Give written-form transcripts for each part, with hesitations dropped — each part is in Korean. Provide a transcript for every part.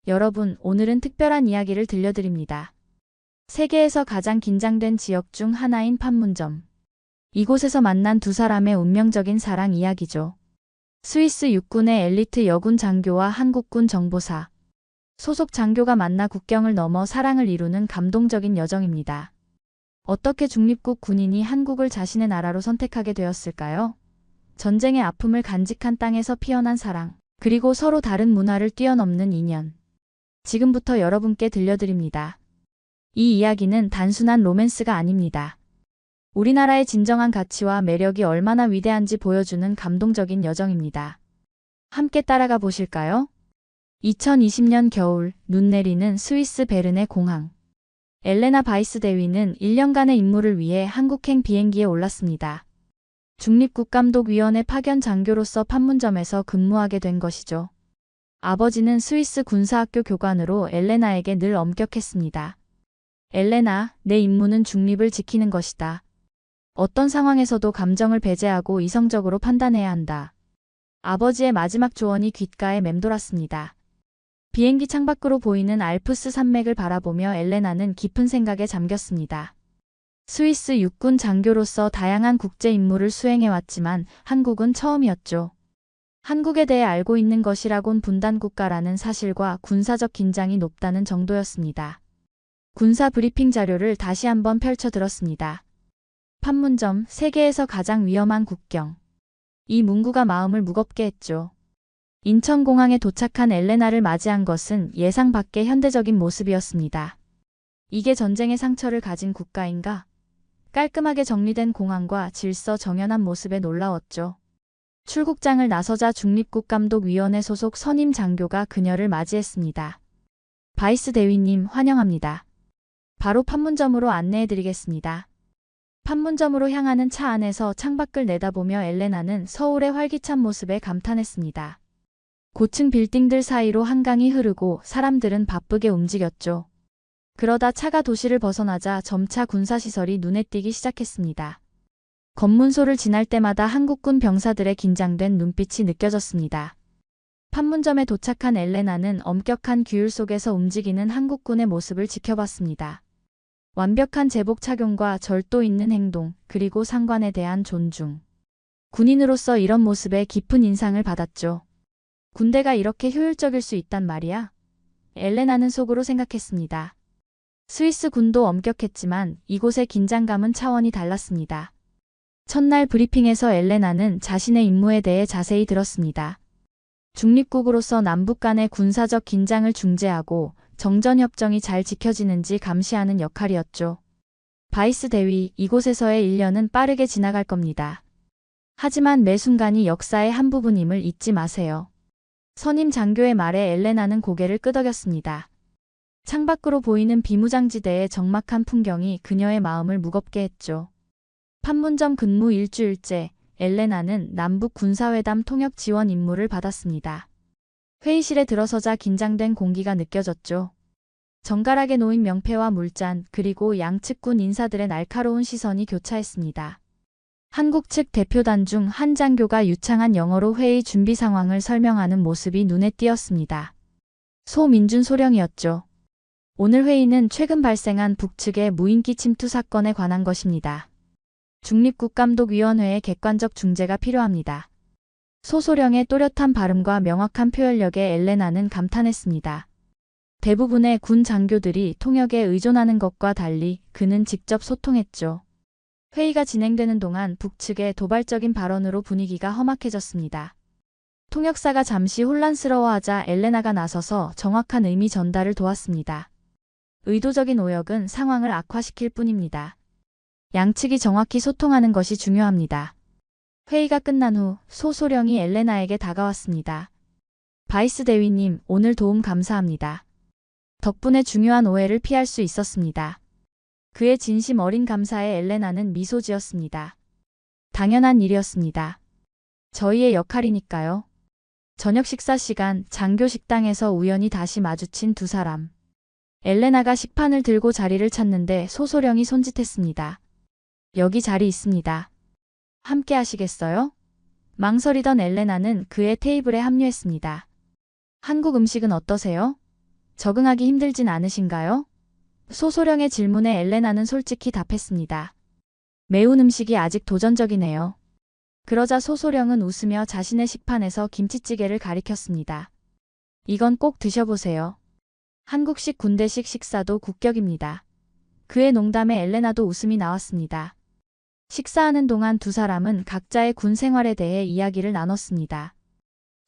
여러분, 오늘은 특별한 이야기를 들려드립니다. 세계에서 가장 긴장된 지역 중 하나인 판문점. 이곳에서 만난 두 사람의 운명적인 사랑 이야기죠. 스위스 육군의 엘리트 여군 장교와 한국군 정보사 소속 장교가 만나 국경을 넘어 사랑을 이루는 감동적인 여정입니다. 어떻게 중립국 군인이 한국을 자신의 나라로 선택하게 되었을까요? 전쟁의 아픔을 간직한 땅에서 피어난 사랑, 그리고 서로 다른 문화를 뛰어넘는 인연. 지금부터 여러분께 들려드립니다. 이 이야기는 단순한 로맨스가 아닙니다. 우리나라의 진정한 가치와 매력이 얼마나 위대한지 보여주는 감동적인 여정입니다. 함께 따라가 보실까요? 2020년 겨울, 눈 내리는 스위스 베른의 공항. 엘레나 바이스 대위는 1년간의 임무를 위해 한국행 비행기에 올랐습니다. 중립국감독위원회 파견 장교로서 판문점에서 근무하게 된 것이죠. 아버지는 스위스 군사학교 교관으로 엘레나에게 늘 엄격했습니다. 엘레나, 내 임무는 중립을 지키는 것이다. 어떤 상황에서도 감정을 배제하고 이성적으로 판단해야 한다. 아버지의 마지막 조언이 귓가에 맴돌았습니다. 비행기 창밖으로 보이는 알프스 산맥을 바라보며 엘레나는 깊은 생각에 잠겼습니다. 스위스 육군 장교로서 다양한 국제 임무를 수행해왔지만 한국은 처음이었죠. 한국에 대해 알고 있는 것이라곤 분단국가라는 사실과 군사적 긴장이 높다는 정도였습니다. 군사 브리핑 자료를 다시 한번 펼쳐 들었습니다. 판문점, 세계에서 가장 위험한 국경. 이 문구가 마음을 무겁게 했죠. 인천공항에 도착한 엘레나를 맞이한 것은 예상 밖의 현대적인 모습이었습니다. 이게 전쟁의 상처를 가진 국가인가? 깔끔하게 정리된 공항과 질서 정연한 모습에 놀라웠죠. 출국장을 나서자 중립국감독위원회 소속 선임 장교가 그녀를 맞이했습니다. 바이스 대위님, 환영합니다. 바로 판문점으로 안내해드리겠습니다. 판문점으로 향하는 차 안에서 창밖을 내다보며 엘레나는 서울의 활기찬 모습에 감탄했습니다. 고층 빌딩들 사이로 한강이 흐르고 사람들은 바쁘게 움직였죠. 그러다 차가 도시를 벗어나자 점차 군사시설이 눈에 띄기 시작했습니다. 검문소를 지날 때마다 한국군 병사들의 긴장된 눈빛이 느껴졌습니다. 판문점에 도착한 엘레나는 엄격한 규율 속에서 움직이는 한국군의 모습을 지켜봤습니다. 완벽한 제복 착용과 절도 있는 행동, 그리고 상관에 대한 존중. 군인으로서 이런 모습에 깊은 인상을 받았죠. 군대가 이렇게 효율적일 수 있단 말이야? 엘레나는 속으로 생각했습니다. 스위스 군도 엄격했지만 이곳의 긴장감은 차원이 달랐습니다. 첫날 브리핑에서 엘레나는 자신의 임무에 대해 자세히 들었습니다. 중립국으로서 남북 간의 군사적 긴장을 중재하고 정전협정이 잘 지켜지는지 감시하는 역할이었죠. 바이스 대위, 이곳에서의 1년은 빠르게 지나갈 겁니다. 하지만 매 순간이 역사의 한 부분임을 잊지 마세요. 선임 장교의 말에 엘레나는 고개를 끄덕였습니다. 창밖으로 보이는 비무장지대의 적막한 풍경이 그녀의 마음을 무겁게 했죠. 판문점 근무 일주일째, 엘레나는 남북 군사회담 통역 지원 임무를 받았습니다. 회의실에 들어서자 긴장된 공기가 느껴졌죠. 정갈하게 놓인 명패와 물잔, 그리고 양측 군 인사들의 날카로운 시선이 교차했습니다. 한국 측 대표단 중 한 장교가 유창한 영어로 회의 준비 상황을 설명하는 모습이 눈에 띄었습니다. 소민준 소령이었죠. 오늘 회의는 최근 발생한 북측의 무인기 침투 사건에 관한 것입니다. 중립국감독위원회의 객관적 중재가 필요합니다. 소소령의 또렷한 발음과 명확한 표현력에 엘레나는 감탄했습니다. 대부분의 군 장교들이 통역에 의존하는 것과 달리 그는 직접 소통했죠. 회의가 진행되는 동안 북측의 도발적인 발언으로 분위기가 험악해졌습니다. 통역사가 잠시 혼란스러워하자 엘레나가 나서서 정확한 의미 전달을 도왔습니다. 의도적인 오역은 상황을 악화시킬 뿐입니다. 양측이 정확히 소통하는 것이 중요합니다. 회의가 끝난 후 소소령이 엘레나에게 다가왔습니다. 바이스 대위님, 오늘 도움 감사합니다. 덕분에 중요한 오해를 피할 수 있었습니다. 그의 진심 어린 감사에 엘레나는 미소 지었습니다. 당연한 일이었습니다. 저희의 역할이니까요. 저녁 식사 시간, 장교 식당에서 우연히 다시 마주친 두 사람. 엘레나가 식판을 들고 자리를 찾는데 소소령이 손짓했습니다. 여기 자리 있습니다. 함께 하시겠어요? 망설이던 엘레나는 그의 테이블에 합류했습니다. 한국 음식은 어떠세요? 적응하기 힘들진 않으신가요? 소소령의 질문에 엘레나는 솔직히 답했습니다. 매운 음식이 아직 도전적이네요. 그러자 소소령은 웃으며 자신의 식판에서 김치찌개를 가리켰습니다. 이건 꼭 드셔보세요. 한국식 군대식 식사도 국격입니다. 그의 농담에 엘레나도 웃음이 나왔습니다. 식사하는 동안 두 사람은 각자의 군 생활에 대해 이야기를 나눴습니다.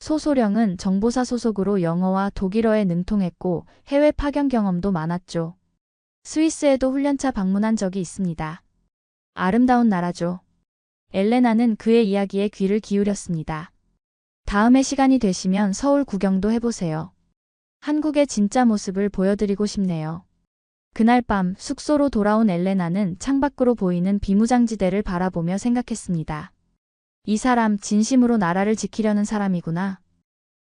소소령은 정보사 소속으로 영어와 독일어에 능통했고 해외 파견 경험도 많았죠. 스위스에도 훈련차 방문한 적이 있습니다. 아름다운 나라죠. 엘레나는 그의 이야기에 귀를 기울였습니다. 다음에 시간이 되시면 서울 구경도 해보세요. 한국의 진짜 모습을 보여드리고 싶네요. 그날 밤 숙소로 돌아온 엘레나는 창밖으로 보이는 비무장지대를 바라보며 생각했습니다. 이 사람 진심으로 나라를 지키려는 사람이구나.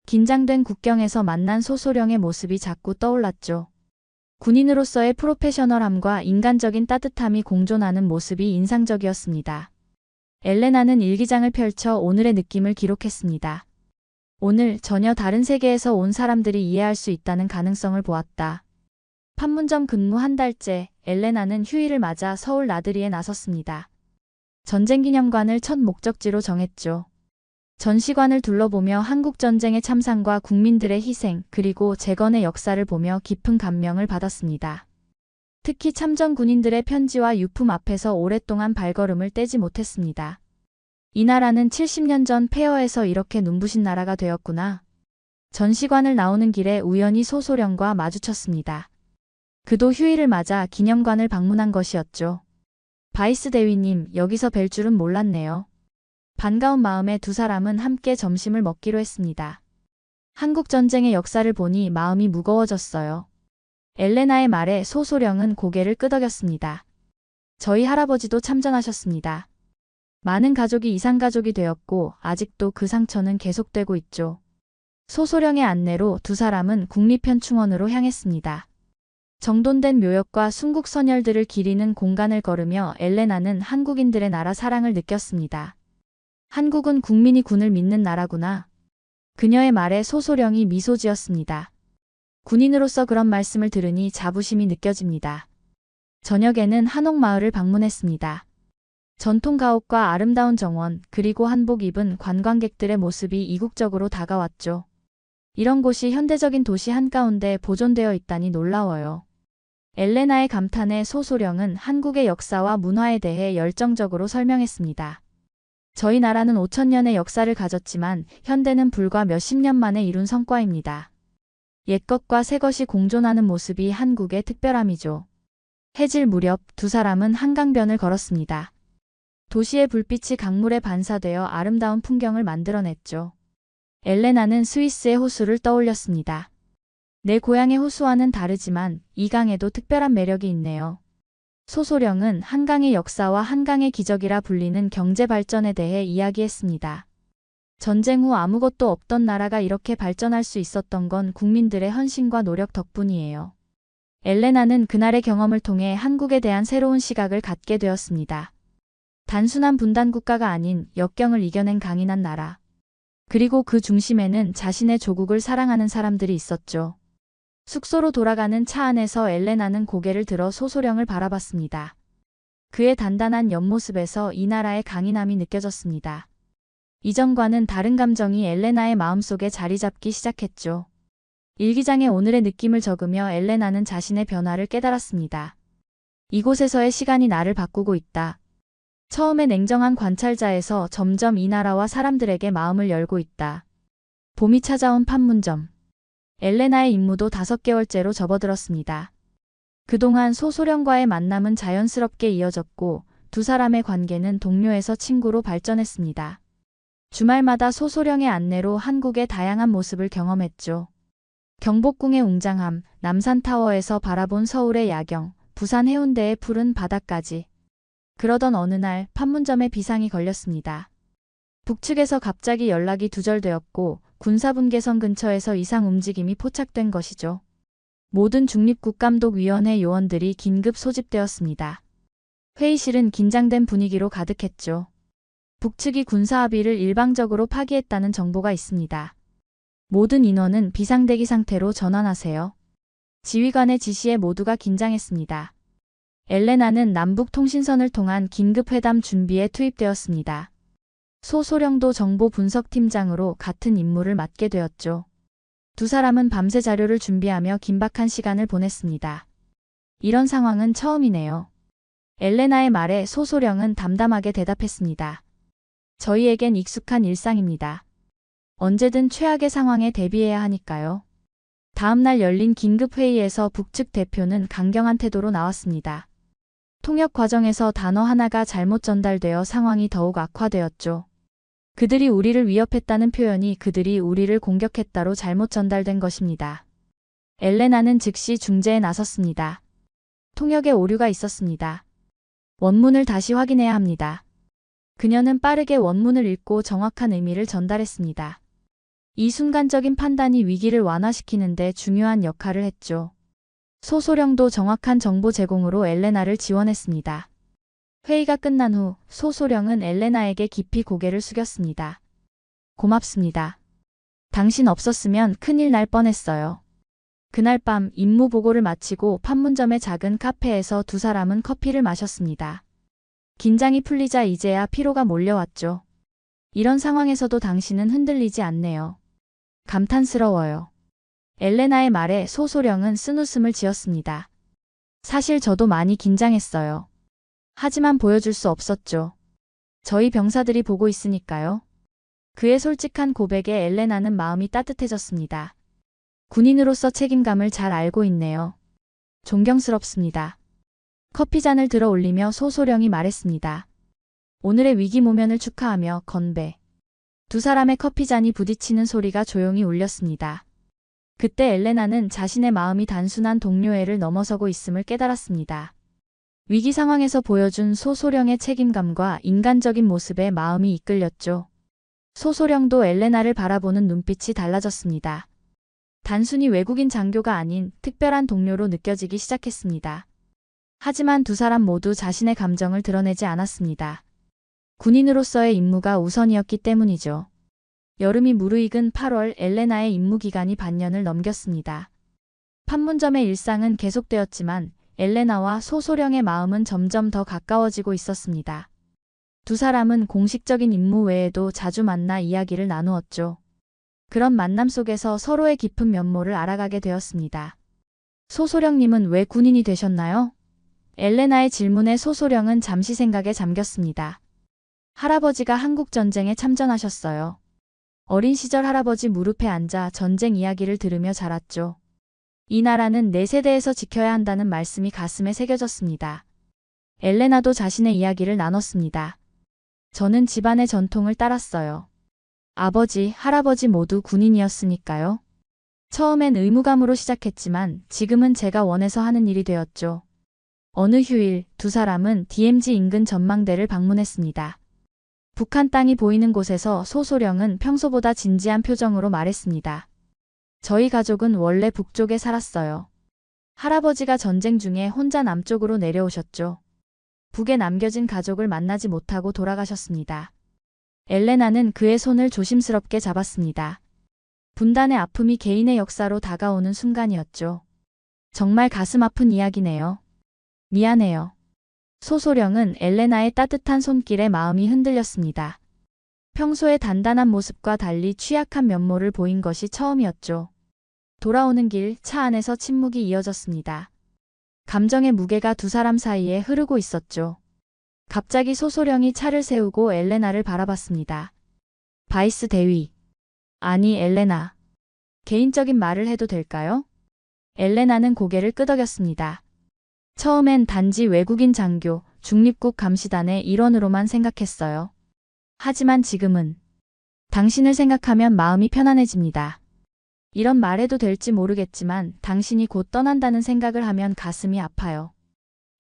긴장된 국경에서 만난 소소령의 모습이 자꾸 떠올랐죠. 군인으로서의 프로페셔널함과 인간적인 따뜻함이 공존하는 모습이 인상적이었습니다. 엘레나는 일기장을 펼쳐 오늘의 느낌을 기록했습니다. 오늘 전혀 다른 세계에서 온 사람들이 이해할 수 있다는 가능성을 보았다. 판문점 근무 한 달째, 엘레나는 휴일을 맞아 서울 나들이에 나섰습니다. 전쟁기념관을 첫 목적지로 정했죠. 전시관을 둘러보며 한국전쟁의 참상과 국민들의 희생, 그리고 재건의 역사를 보며 깊은 감명을 받았습니다. 특히 참전 군인들의 편지와 유품 앞에서 오랫동안 발걸음을 떼지 못했습니다. 이 나라는 70년 전 폐허에서 이렇게 눈부신 나라가 되었구나. 전시관을 나오는 길에 우연히 소소령과 마주쳤습니다. 그도 휴일을 맞아 기념관을 방문한 것이었죠. 바이스 대위님, 여기서 뵐 줄은 몰랐네요. 반가운 마음에 두 사람은 함께 점심을 먹기로 했습니다. 한국 전쟁의 역사를 보니 마음이 무거워졌어요. 엘레나의 말에 소소령은 고개를 끄덕였습니다. 저희 할아버지도 참전하셨습니다. 많은 가족이 이산가족이 되었고 아직도 그 상처는 계속되고 있죠. 소소령의 안내로 두 사람은 국립현충원으로 향했습니다. 정돈된 묘역과 순국 선열들을 기리는 공간을 걸으며 엘레나는 한국인들의 나라 사랑을 느꼈습니다. 한국은 국민이 군을 믿는 나라구나. 그녀의 말에 소소령이 미소 지었습니다. 군인으로서 그런 말씀을 들으니 자부심이 느껴집니다. 저녁에는 한옥마을을 방문했습니다. 전통 가옥과 아름다운 정원, 그리고 한복 입은 관광객들의 모습이 이국적으로 다가왔죠. 이런 곳이 현대적인 도시 한가운데 보존되어 있다니 놀라워요. 엘레나의 감탄에 소소령은 한국의 역사와 문화에 대해 열정적으로 설명했습니다. 저희 나라는 5,000년의 역사를 가졌지만 현대는 불과 몇십 년 만에 이룬 성과입니다. 옛것과 새것이 공존하는 모습이 한국의 특별함이죠. 해질 무렵 두 사람은 한강변을 걸었습니다. 도시의 불빛이 강물에 반사되어 아름다운 풍경을 만들어냈죠. 엘레나는 스위스의 호수를 떠올렸습니다. 내 고향의 호수와는 다르지만 이 강에도 특별한 매력이 있네요. 소소령은 한강의 역사와 한강의 기적이라 불리는 경제 발전에 대해 이야기했습니다. 전쟁 후 아무것도 없던 나라가 이렇게 발전할 수 있었던 건 국민들의 헌신과 노력 덕분이에요. 엘레나는 그날의 경험을 통해 한국에 대한 새로운 시각을 갖게 되었습니다. 단순한 분단 국가가 아닌 역경을 이겨낸 강인한 나라. 그리고 그 중심에는 자신의 조국을 사랑하는 사람들이 있었죠. 숙소로 돌아가는 차 안에서 엘레나는 고개를 들어 소소령을 바라봤습니다. 그의 단단한 옆모습에서 이 나라의 강인함이 느껴졌습니다. 이전과는 다른 감정이 엘레나의 마음속에 자리 잡기 시작했죠. 일기장에 오늘의 느낌을 적으며 엘레나는 자신의 변화를 깨달았습니다. 이곳에서의 시간이 나를 바꾸고 있다. 처음에 냉정한 관찰자에서 점점 이 나라와 사람들에게 마음을 열고 있다. 봄이 찾아온 판문점. 엘레나의 임무도 5개월째로 접어들었습니다. 그동안 소소령과의 만남은 자연스럽게 이어졌고 두 사람의 관계는 동료에서 친구로 발전했습니다. 주말마다 소소령의 안내로 한국의 다양한 모습을 경험했죠. 경복궁의 웅장함, 남산타워에서 바라본 서울의 야경, 부산 해운대의 푸른 바다까지. 그러던 어느 날 판문점에 비상이 걸렸습니다. 북측에서 갑자기 연락이 두절되었고 군사분계선 근처에서 이상 움직임이 포착된 것이죠. 모든 중립국감독위원회 요원들이 긴급 소집되었습니다. 회의실은 긴장된 분위기로 가득했죠. 북측이 군사합의를 일방적으로 파기했다는 정보가 있습니다. 모든 인원은 비상대기 상태로 전환하세요. 지휘관의 지시에 모두가 긴장했습니다. 엘레나는 남북 통신선을 통한 긴급 회담 준비에 투입되었습니다. 소소령도 정보 분석팀장으로 같은 임무를 맡게 되었죠. 두 사람은 밤새 자료를 준비하며 긴박한 시간을 보냈습니다. 이런 상황은 처음이네요. 엘레나의 말에 소소령은 담담하게 대답했습니다. 저희에겐 익숙한 일상입니다. 언제든 최악의 상황에 대비해야 하니까요. 다음날 열린 긴급회의에서 북측 대표는 강경한 태도로 나왔습니다. 통역 과정에서 단어 하나가 잘못 전달되어 상황이 더욱 악화되었죠. 그들이 우리를 위협했다는 표현이 그들이 우리를 공격했다로 잘못 전달된 것입니다. 엘레나는 즉시 중재에 나섰습니다. 통역에 오류가 있었습니다. 원문을 다시 확인해야 합니다. 그녀는 빠르게 원문을 읽고 정확한 의미를 전달했습니다. 이 순간적인 판단이 위기를 완화시키는 데 중요한 역할을 했죠. 소소령도 정확한 정보 제공으로 엘레나를 지원했습니다. 회의가 끝난 후 소소령은 엘레나에게 깊이 고개를 숙였습니다. 고맙습니다. 당신 없었으면 큰일 날 뻔했어요. 그날 밤 임무 보고를 마치고 판문점의 작은 카페에서 두 사람은 커피를 마셨습니다. 긴장이 풀리자 이제야 피로가 몰려왔죠. 이런 상황에서도 당신은 흔들리지 않네요. 감탄스러워요. 엘레나의 말에 소소령은 쓴웃음을 지었습니다. 사실 저도 많이 긴장했어요. 하지만 보여줄 수 없었죠. 저희 병사들이 보고 있으니까요. 그의 솔직한 고백에 엘레나는 마음이 따뜻해졌습니다. 군인으로서 책임감을 잘 알고 있네요. 존경스럽습니다. 커피잔을 들어 올리며 소소령이 말했습니다. 오늘의 위기 모면을 축하하며 건배. 두 사람의 커피잔이 부딪히는 소리가 조용히 울렸습니다. 그때 엘레나는 자신의 마음이 단순한 동료애를 넘어서고 있음을 깨달았습니다. 위기 상황에서 보여준 소소령의 책임감과 인간적인 모습에 마음이 이끌렸죠. 소소령도 엘레나를 바라보는 눈빛이 달라졌습니다. 단순히 외국인 장교가 아닌 특별한 동료로 느껴지기 시작했습니다. 하지만 두 사람 모두 자신의 감정을 드러내지 않았습니다. 군인으로서의 임무가 우선이었기 때문이죠. 여름이 무르익은 8월 엘레나의 임무 기간이 반년을 넘겼습니다. 판문점의 일상은 계속되었지만 엘레나와 소소령의 마음은 점점 더 가까워지고 있었습니다. 두 사람은 공식적인 임무 외에도 자주 만나 이야기를 나누었죠. 그런 만남 속에서 서로의 깊은 면모를 알아가게 되었습니다. 소소령님은 왜 군인이 되셨나요? 엘레나의 질문에 소소령은 잠시 생각에 잠겼습니다. 할아버지가 한국전쟁에 참전하셨어요. 어린 시절 할아버지 무릎에 앉아 전쟁 이야기를 들으며 자랐죠. 이 나라는 내 세대에서 지켜야 한다는 말씀이 가슴에 새겨졌습니다. 엘레나도 자신의 이야기를 나눴습니다. 저는 집안의 전통을 따랐어요. 아버지, 할아버지 모두 군인이었으니까요. 처음엔 의무감으로 시작했지만 지금은 제가 원해서 하는 일이 되었죠. 어느 휴일 두 사람은 DMZ 인근 전망대를 방문했습니다. 북한 땅이 보이는 곳에서 소소령은 평소보다 진지한 표정으로 말했습니다. 저희 가족은 원래 북쪽에 살았어요. 할아버지가 전쟁 중에 혼자 남쪽으로 내려오셨죠. 북에 남겨진 가족을 만나지 못하고 돌아가셨습니다. 엘레나는 그의 손을 조심스럽게 잡았습니다. 분단의 아픔이 개인의 역사로 다가오는 순간이었죠. 정말 가슴 아픈 이야기네요. 미안해요. 소소령은 엘레나의 따뜻한 손길에 마음이 흔들렸습니다. 평소의 단단한 모습과 달리 취약한 면모를 보인 것이 처음이었죠. 돌아오는 길 차 안에서 침묵이 이어졌습니다. 감정의 무게가 두 사람 사이에 흐르고 있었죠. 갑자기 소소령이 차를 세우고 엘레나를 바라봤습니다. 바이스 대위. 아니 엘레나. 개인적인 말을 해도 될까요? 엘레나는 고개를 끄덕였습니다. 처음엔 단지 외국인 장교, 중립국 감시단의 일원으로만 생각했어요. 하지만 지금은 당신을 생각하면 마음이 편안해집니다. 이런 말해도 될지 모르겠지만 당신이 곧 떠난다는 생각을 하면 가슴이 아파요.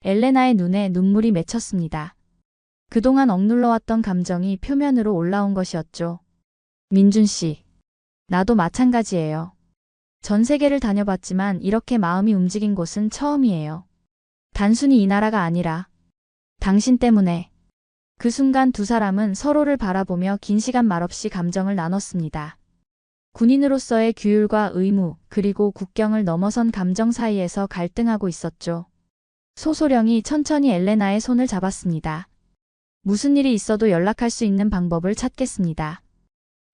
엘레나의 눈에 눈물이 맺혔습니다. 그동안 억눌러왔던 감정이 표면으로 올라온 것이었죠. 민준 씨. 나도 마찬가지예요. 전 세계를 다녀봤지만 이렇게 마음이 움직인 곳은 처음이에요. 단순히 이 나라가 아니라 당신 때문에. 그 순간 두 사람은 서로를 바라보며 긴 시간 말없이 감정을 나눴습니다. 군인으로서의 규율과 의무, 그리고 국경을 넘어선 감정 사이에서 갈등하고 있었죠. 소소령이 천천히 엘레나의 손을 잡았습니다. 무슨 일이 있어도 연락할 수 있는 방법을 찾겠습니다.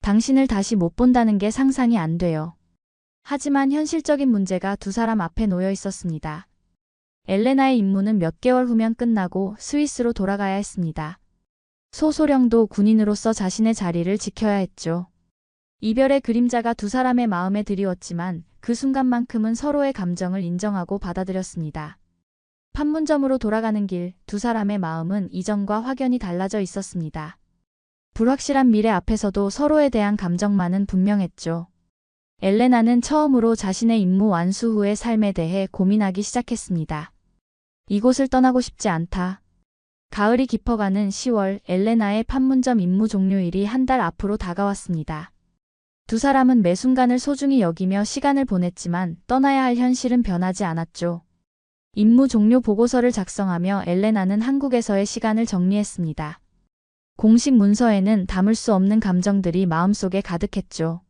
당신을 다시 못 본다는 게 상상이 안 돼요. 하지만 현실적인 문제가 두 사람 앞에 놓여 있었습니다. 엘레나의 임무는 몇 개월 후면 끝나고 스위스로 돌아가야 했습니다. 소소령도 군인으로서 자신의 자리를 지켜야 했죠. 이별의 그림자가 두 사람의 마음에 드리웠지만 그 순간만큼은 서로의 감정을 인정하고 받아들였습니다. 판문점으로 돌아가는 길, 두 사람의 마음은 이전과 확연히 달라져 있었습니다. 불확실한 미래 앞에서도 서로에 대한 감정만은 분명했죠. 엘레나는 처음으로 자신의 임무 완수 후의 삶에 대해 고민하기 시작했습니다. 이곳을 떠나고 싶지 않다. 가을이 깊어가는 10월, 엘레나의 판문점 임무 종료일이 한 달 앞으로 다가왔습니다. 두 사람은 매 순간을 소중히 여기며 시간을 보냈지만 떠나야 할 현실은 변하지 않았죠. 임무 종료 보고서를 작성하며 엘레나는 한국에서의 시간을 정리했습니다. 공식 문서에는 담을 수 없는 감정들이 마음속에 가득했죠.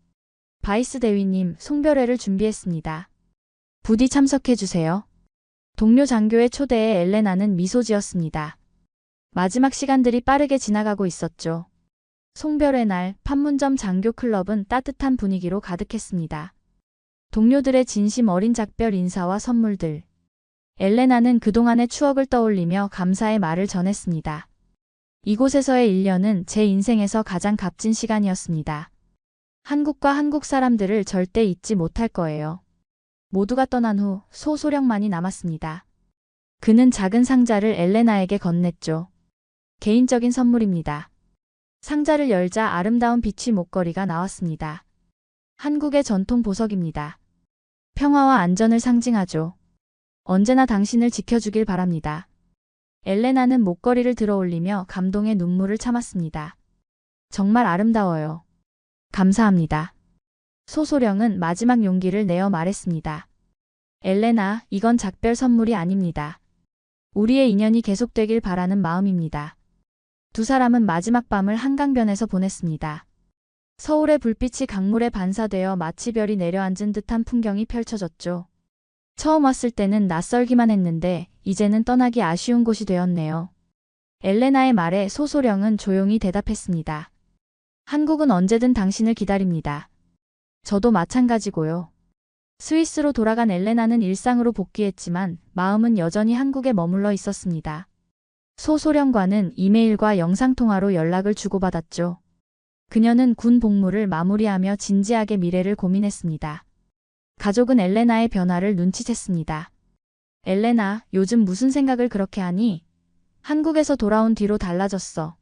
바이스 대위님, 송별회를 준비했습니다. 부디 참석해주세요. 동료 장교의 초대에 엘레나는 미소 지었습니다. 마지막 시간들이 빠르게 지나가고 있었죠. 송별회 날 판문점 장교 클럽은 따뜻한 분위기로 가득했습니다. 동료들의 진심 어린 작별 인사와 선물들. 엘레나는 그동안의 추억을 떠올리며 감사의 말을 전했습니다. 이곳에서의 1년은 제 인생에서 가장 값진 시간이었습니다. 한국과 한국 사람들을 절대 잊지 못할 거예요. 모두가 떠난 후 소소령만이 남았습니다. 그는 작은 상자를 엘레나에게 건넸죠. 개인적인 선물입니다. 상자를 열자 아름다운 비치 목걸이가 나왔습니다. 한국의 전통 보석입니다. 평화와 안전을 상징하죠. 언제나 당신을 지켜주길 바랍니다. 엘레나는 목걸이를 들어올리며 감동의 눈물을 참았습니다. 정말 아름다워요. 감사합니다. 소소령은 마지막 용기를 내어 말했습니다. 엘레나, 이건 작별 선물이 아닙니다. 우리의 인연이 계속되길 바라는 마음입니다. 두 사람은 마지막 밤을 한강변에서 보냈습니다. 서울의 불빛이 강물에 반사되어 마치 별이 내려앉은 듯한 풍경이 펼쳐졌죠. 처음 왔을 때는 낯설기만 했는데 이제는 떠나기 아쉬운 곳이 되었네요. 엘레나의 말에 소소령은 조용히 대답했습니다. 한국은 언제든 당신을 기다립니다. 저도 마찬가지고요. 스위스로 돌아간 엘레나는 일상으로 복귀했지만 마음은 여전히 한국에 머물러 있었습니다. 소소령과는 이메일과 영상통화로 연락을 주고받았죠. 그녀는 군 복무를 마무리하며 진지하게 미래를 고민했습니다. 가족은 엘레나의 변화를 눈치챘습니다. 엘레나, 요즘 무슨 생각을 그렇게 하니? 한국에서 돌아온 뒤로 달라졌어.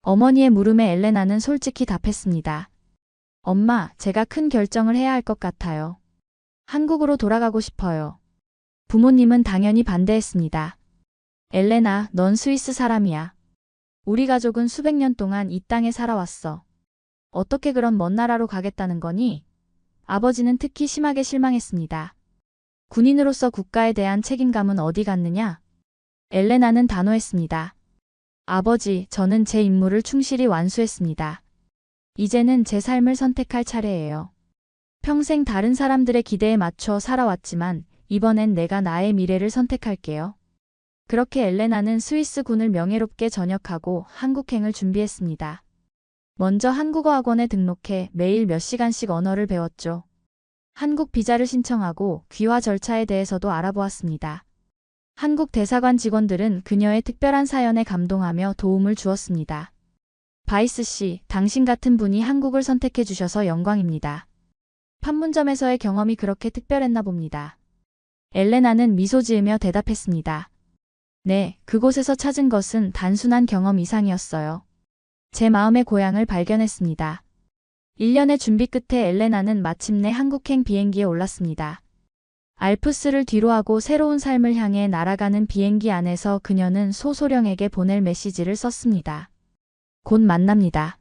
어머니의 물음에 엘레나는 솔직히 답했습니다. 엄마, 제가 큰 결정을 해야 할 것 같아요. 한국으로 돌아가고 싶어요. 부모님은 당연히 반대했습니다. 엘레나, 넌 스위스 사람이야. 우리 가족은 수백 년 동안 이 땅에 살아왔어. 어떻게 그런 먼 나라로 가겠다는 거니? 아버지는 특히 심하게 실망했습니다. 군인으로서 국가에 대한 책임감은 어디 갔느냐? 엘레나는 단호했습니다. 아버지, 저는 제 임무를 충실히 완수했습니다. 이제는 제 삶을 선택할 차례예요. 평생 다른 사람들의 기대에 맞춰 살아왔지만 이번엔 내가 나의 미래를 선택할게요. 그렇게 엘레나는 스위스 군을 명예롭게 전역하고 한국행을 준비했습니다. 먼저 한국어 학원에 등록해 매일 몇 시간씩 언어를 배웠죠. 한국 비자를 신청하고 귀화 절차에 대해서도 알아보았습니다. 한국 대사관 직원들은 그녀의 특별한 사연에 감동하며 도움을 주었습니다. 바이스 씨, 당신 같은 분이 한국을 선택해 주셔서 영광입니다. 판문점에서의 경험이 그렇게 특별했나 봅니다. 엘레나는 미소 지으며 대답했습니다. 네, 그곳에서 찾은 것은 단순한 경험 이상이었어요. 제 마음의 고향을 발견했습니다. 1년의 준비 끝에 엘레나는 마침내 한국행 비행기에 올랐습니다. 알프스를 뒤로하고 새로운 삶을 향해 날아가는 비행기 안에서 그녀는 소소령에게 보낼 메시지를 썼습니다. 곧 만납니다.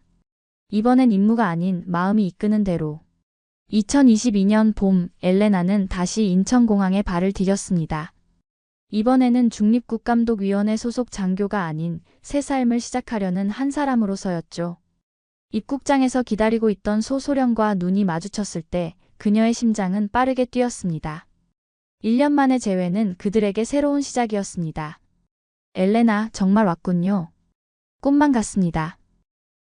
이번엔 임무가 아닌 마음이 이끄는 대로. 2022년 봄, 엘레나는 다시 인천공항에 발을 디뎠습니다. 이번에는 중립국감독위원회 소속 장교가 아닌 새 삶을 시작하려는 한 사람으로서였죠. 입국장에서 기다리고 있던 소소령과 눈이 마주쳤을 때 그녀의 심장은 빠르게 뛰었습니다. 1년 만의 재회는 그들에게 새로운 시작이었습니다. 엘레나, 정말 왔군요. 꿈만 같습니다.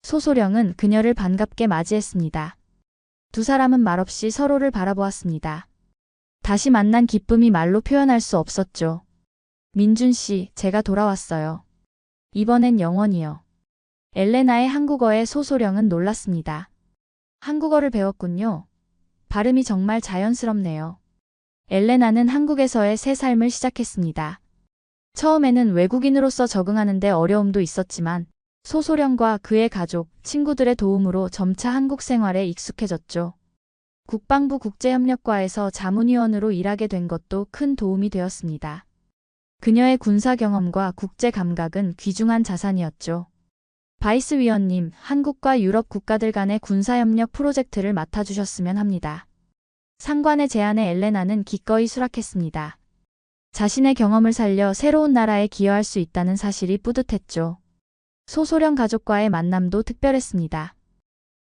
소소령은 그녀를 반갑게 맞이했습니다. 두 사람은 말없이 서로를 바라보았습니다. 다시 만난 기쁨이 말로 표현할 수 없었죠. 민준 씨, 제가 돌아왔어요. 이번엔 영원히요. 엘레나의 한국어에 소소령은 놀랐습니다. 한국어를 배웠군요. 발음이 정말 자연스럽네요. 엘레나는 한국에서의 새 삶을 시작했습니다. 처음에는 외국인으로서 적응하는데 어려움도 있었지만 소소령과 그의 가족, 친구들의 도움으로 점차 한국 생활에 익숙해졌죠. 국방부 국제협력과에서 자문위원으로 일하게 된 것도 큰 도움이 되었습니다. 그녀의 군사 경험과 국제 감각은 귀중한 자산이었죠. 바이스 위원님, 한국과 유럽 국가들 간의 군사협력 프로젝트를 맡아주셨으면 합니다. 상관의 제안에 엘레나는 기꺼이 수락했습니다. 자신의 경험을 살려 새로운 나라에 기여할 수 있다는 사실이 뿌듯했죠. 소소령 가족과의 만남도 특별했습니다.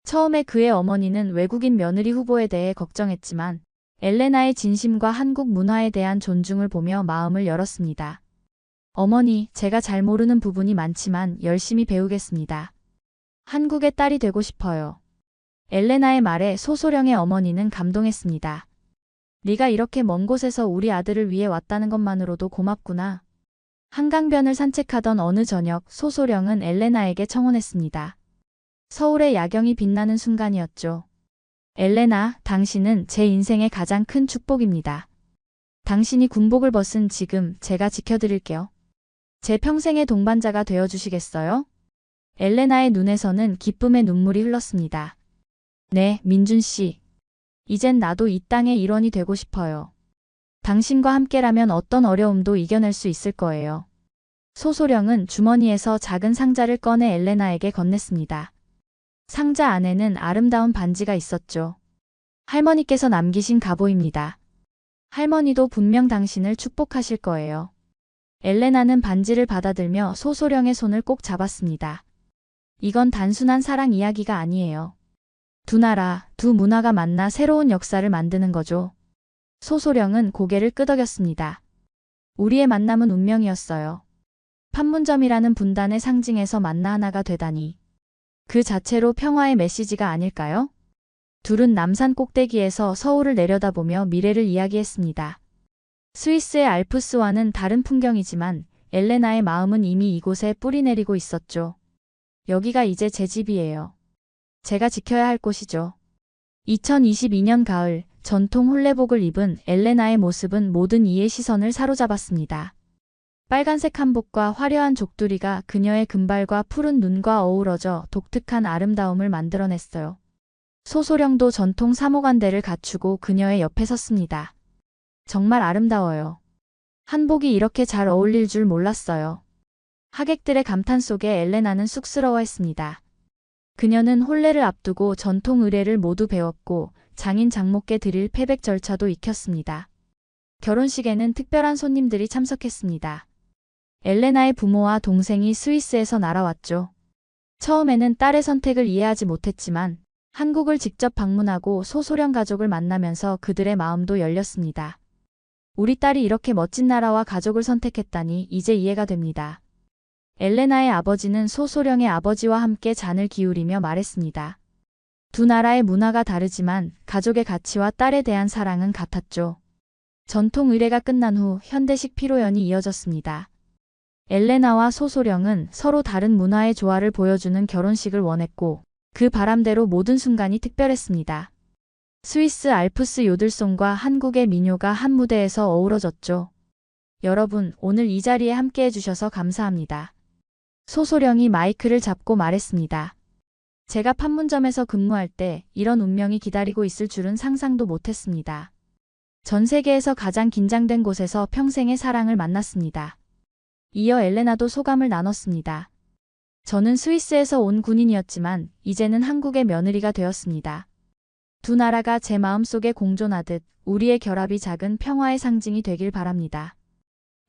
처음에 그의 어머니는 외국인 며느리 후보에 대해 걱정했지만 엘레나의 진심과 한국 문화에 대한 존중을 보며 마음을 열었습니다. 어머니, 제가 잘 모르는 부분이 많지만 열심히 배우겠습니다. 한국의 딸이 되고 싶어요. 엘레나의 말에 소소령의 어머니는 감동했습니다. 네가 이렇게 먼 곳에서 우리 아들을 위해 왔다는 것만으로도 고맙구나. 한강변을 산책하던 어느 저녁 소소령은 엘레나에게 청혼했습니다. 서울의 야경이 빛나는 순간이었죠. 엘레나, 당신은 제 인생의 가장 큰 축복입니다. 당신이 군복을 벗은 지금 제가 지켜드릴게요. 제 평생의 동반자가 되어주시겠어요? 엘레나의 눈에서는 기쁨의 눈물이 흘렀습니다. 네, 민준 씨. 이젠 나도 이 땅의 일원이 되고 싶어요. 당신과 함께라면 어떤 어려움도 이겨낼 수 있을 거예요. 소소령은 주머니에서 작은 상자를 꺼내 엘레나에게 건넸습니다. 상자 안에는 아름다운 반지가 있었죠. 할머니께서 남기신 가보입니다. 할머니도 분명 당신을 축복하실 거예요. 엘레나는 반지를 받아들며 소소령의 손을 꼭 잡았습니다. 이건 단순한 사랑 이야기가 아니에요. 두 나라, 두 문화가 만나 새로운 역사를 만드는 거죠. 소소령은 고개를 끄덕였습니다. 우리의 만남은 운명이었어요. 판문점이라는 분단의 상징에서 만나 하나가 되다니. 그 자체로 평화의 메시지가 아닐까요? 둘은 남산 꼭대기에서 서울을 내려다보며 미래를 이야기했습니다. 스위스의 알프스와는 다른 풍경이지만 엘레나의 마음은 이미 이곳에 뿌리 내리고 있었죠. 여기가 이제 제 집이에요. 제가 지켜야 할 곳이죠. 2022년 가을, 전통 홀레복을 입은 엘레나의 모습은 모든 이의 시선을 사로잡았습니다. 빨간색 한복과 화려한 족두리가 그녀의 금발과 푸른 눈과 어우러져 독특한 아름다움을 만들어냈어요. 소소령도 전통 사모간대를 갖추고 그녀의 옆에 섰습니다. 정말 아름다워요. 한복이 이렇게 잘 어울릴 줄 몰랐어요. 하객들의 감탄 속에 엘레나는 쑥스러워했습니다. 그녀는 혼례를 앞두고 전통 의례를 모두 배웠고 장인 장모께 드릴 패백 절차도 익혔습니다. 결혼식에는 특별한 손님들이 참석했습니다. 엘레나의 부모와 동생이 스위스에서 날아왔죠. 처음에는 딸의 선택을 이해하지 못했지만 한국을 직접 방문하고 소소령 가족을 만나면서 그들의 마음도 열렸습니다. 우리 딸이 이렇게 멋진 나라와 가족을 선택했다니 이제 이해가 됩니다. 엘레나의 아버지는 소소령의 아버지와 함께 잔을 기울이며 말했습니다. 두 나라의 문화가 다르지만 가족의 가치와 딸에 대한 사랑은 같았죠. 전통 의례가 끝난 후 현대식 피로연이 이어졌습니다. 엘레나와 소소령은 서로 다른 문화의 조화를 보여주는 결혼식을 원했고 그 바람대로 모든 순간이 특별했습니다. 스위스 알프스 요들송과 한국의 민요가 한 무대에서 어우러졌죠. 여러분, 오늘 이 자리에 함께 해주셔서 감사합니다. 소소령이 마이크를 잡고 말했습니다. 제가 판문점에서 근무할 때 이런 운명이 기다리고 있을 줄은 상상도 못했습니다. 전 세계에서 가장 긴장된 곳에서 평생의 사랑을 만났습니다. 이어 엘레나도 소감을 나눴습니다. 저는 스위스에서 온 군인이었지만 이제는 한국의 며느리가 되었습니다. 두 나라가 제 마음속에 공존하듯 우리의 결합이 작은 평화의 상징이 되길 바랍니다.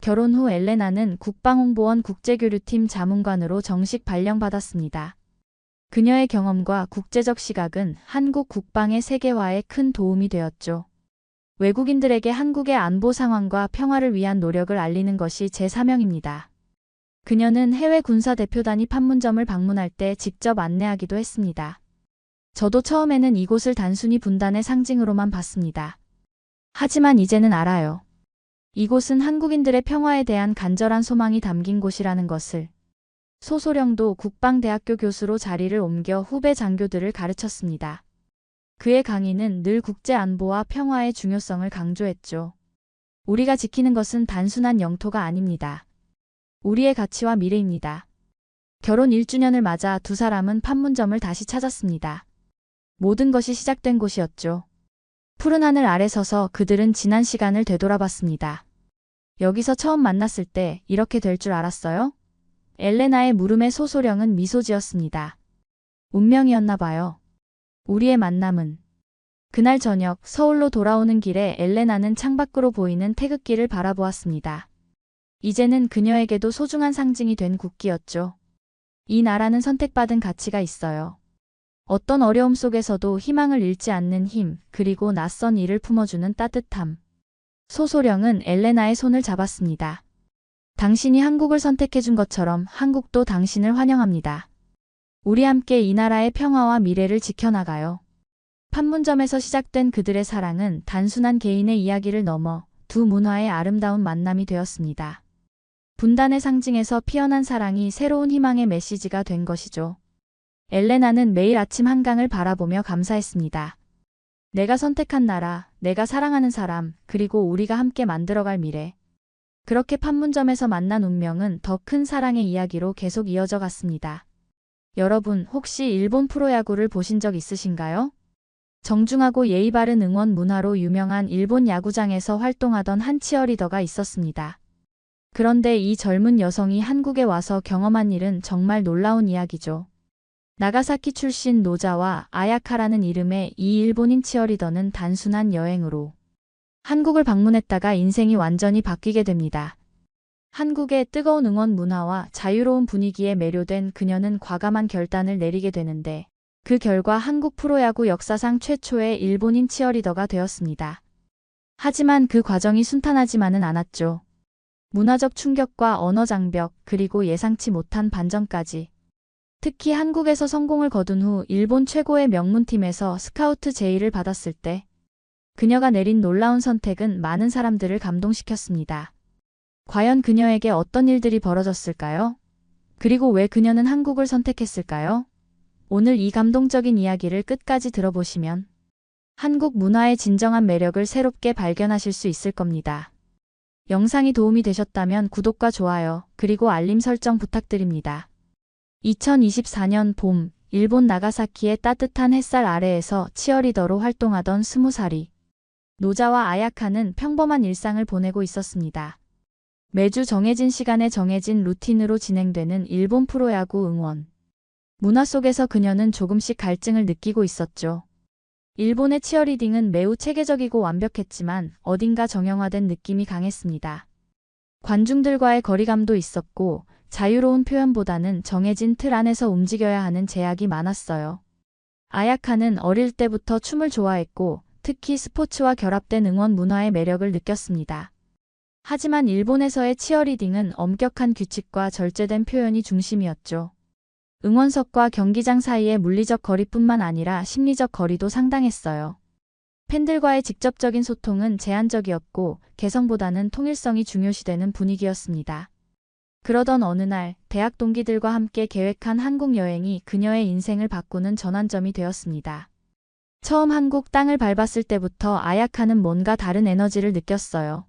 결혼 후 엘레나는 국방홍보원 국제교류팀 자문관으로 정식 발령받았습니다. 그녀의 경험과 국제적 시각은 한국 국방의 세계화에 큰 도움이 되었죠. 외국인들에게 한국의 안보 상황과 평화를 위한 노력을 알리는 것이 제 사명입니다. 그녀는 해외 군사대표단이 판문점을 방문할 때 직접 안내하기도 했습니다. 저도 처음에는 이곳을 단순히 분단의 상징으로만 봤습니다. 하지만 이제는 알아요. 이곳은 한국인들의 평화에 대한 간절한 소망이 담긴 곳이라는 것을. 소소령도 국방대학교 교수로 자리를 옮겨 후배 장교들을 가르쳤습니다. 그의 강의는 늘 국제안보와 평화의 중요성을 강조했죠. 우리가 지키는 것은 단순한 영토가 아닙니다. 우리의 가치와 미래입니다. 결혼 1주년을 맞아 두 사람은 판문점을 다시 찾았습니다. 모든 것이 시작된 곳이었죠. 푸른 하늘 아래 서서 그들은 지난 시간을 되돌아봤습니다. 여기서 처음 만났을 때 이렇게 될 줄 알았어요? 엘레나의 물음에 소소령은 미소 지었습니다. 운명이었나 봐요. 우리의 만남은. 그날 저녁 서울로 돌아오는 길에 엘레나는 창밖으로 보이는 태극기를 바라보았습니다. 이제는 그녀에게도 소중한 상징이 된 국기였죠. 이 나라는 선택받은 가치가 있어요. 어떤 어려움 속에서도 희망을 잃지 않는 힘, 그리고 낯선 이를 품어주는 따뜻함. 소소령은 엘레나의 손을 잡았습니다. 당신이 한국을 선택해준 것처럼 한국도 당신을 환영합니다. 우리 함께 이 나라의 평화와 미래를 지켜나가요. 판문점에서 시작된 그들의 사랑은 단순한 개인의 이야기를 넘어 두 문화의 아름다운 만남이 되었습니다. 분단의 상징에서 피어난 사랑이 새로운 희망의 메시지가 된 것이죠. 엘레나는 매일 아침 한강을 바라보며 감사했습니다. 내가 선택한 나라, 내가 사랑하는 사람, 그리고 우리가 함께 만들어갈 미래. 그렇게 판문점에서 만난 운명은 더 큰 사랑의 이야기로 계속 이어져 갔습니다. 여러분, 혹시 일본 프로야구를 보신 적 있으신가요? 정중하고 예의 바른 응원 문화로 유명한 일본 야구장에서 활동하던 한 치어리더가 있었습니다. 그런데 이 젊은 여성이 한국에 와서 경험한 일은 정말 놀라운 이야기죠. 나가사키 출신 노자와 아야카라는 이름의 이 일본인 치어리더는 단순한 여행으로 한국을 방문했다가 인생이 완전히 바뀌게 됩니다. 한국의 뜨거운 응원 문화와 자유로운 분위기에 매료된 그녀는 과감한 결단을 내리게 되는데 그 결과 한국 프로야구 역사상 최초의 일본인 치어리더가 되었습니다. 하지만 그 과정이 순탄하지만은 않았죠. 문화적 충격과 언어 장벽, 그리고 예상치 못한 반전까지. 특히 한국에서 성공을 거둔 후 일본 최고의 명문팀에서 스카우트 제의를 받았을 때 그녀가 내린 놀라운 선택은 많은 사람들을 감동시켰습니다. 과연 그녀에게 어떤 일들이 벌어졌을까요? 그리고 왜 그녀는 한국을 선택했을까요? 오늘 이 감동적인 이야기를 끝까지 들어보시면 한국 문화의 진정한 매력을 새롭게 발견하실 수 있을 겁니다. 영상이 도움이 되셨다면 구독과 좋아요, 그리고 알림 설정 부탁드립니다. 2024년 봄, 일본 나가사키의 따뜻한 햇살 아래에서 치어리더로 활동하던 20살이 노자와 아야카는 평범한 일상을 보내고 있었습니다. 매주 정해진 시간에 정해진 루틴으로 진행되는 일본 프로야구 응원. 문화 속에서 그녀는 조금씩 갈증을 느끼고 있었죠. 일본의 치어리딩은 매우 체계적이고 완벽했지만 어딘가 정형화된 느낌이 강했습니다. 관중들과의 거리감도 있었고 자유로운 표현보다는 정해진 틀 안에서 움직여야 하는 제약이 많았어요. 아야카는 어릴 때부터 춤을 좋아했고 특히 스포츠와 결합된 응원 문화의 매력을 느꼈습니다. 하지만 일본에서의 치어리딩은 엄격한 규칙과 절제된 표현이 중심이었죠. 응원석과 경기장 사이의 물리적 거리뿐만 아니라 심리적 거리도 상당했어요. 팬들과의 직접적인 소통은 제한적이었고 개성보다는 통일성이 중요시되는 분위기였습니다. 그러던 어느 날 대학 동기들과 함께 계획한 한국 여행이 그녀의 인생을 바꾸는 전환점이 되었습니다. 처음 한국 땅을 밟았을 때부터 아야카는 뭔가 다른 에너지를 느꼈어요.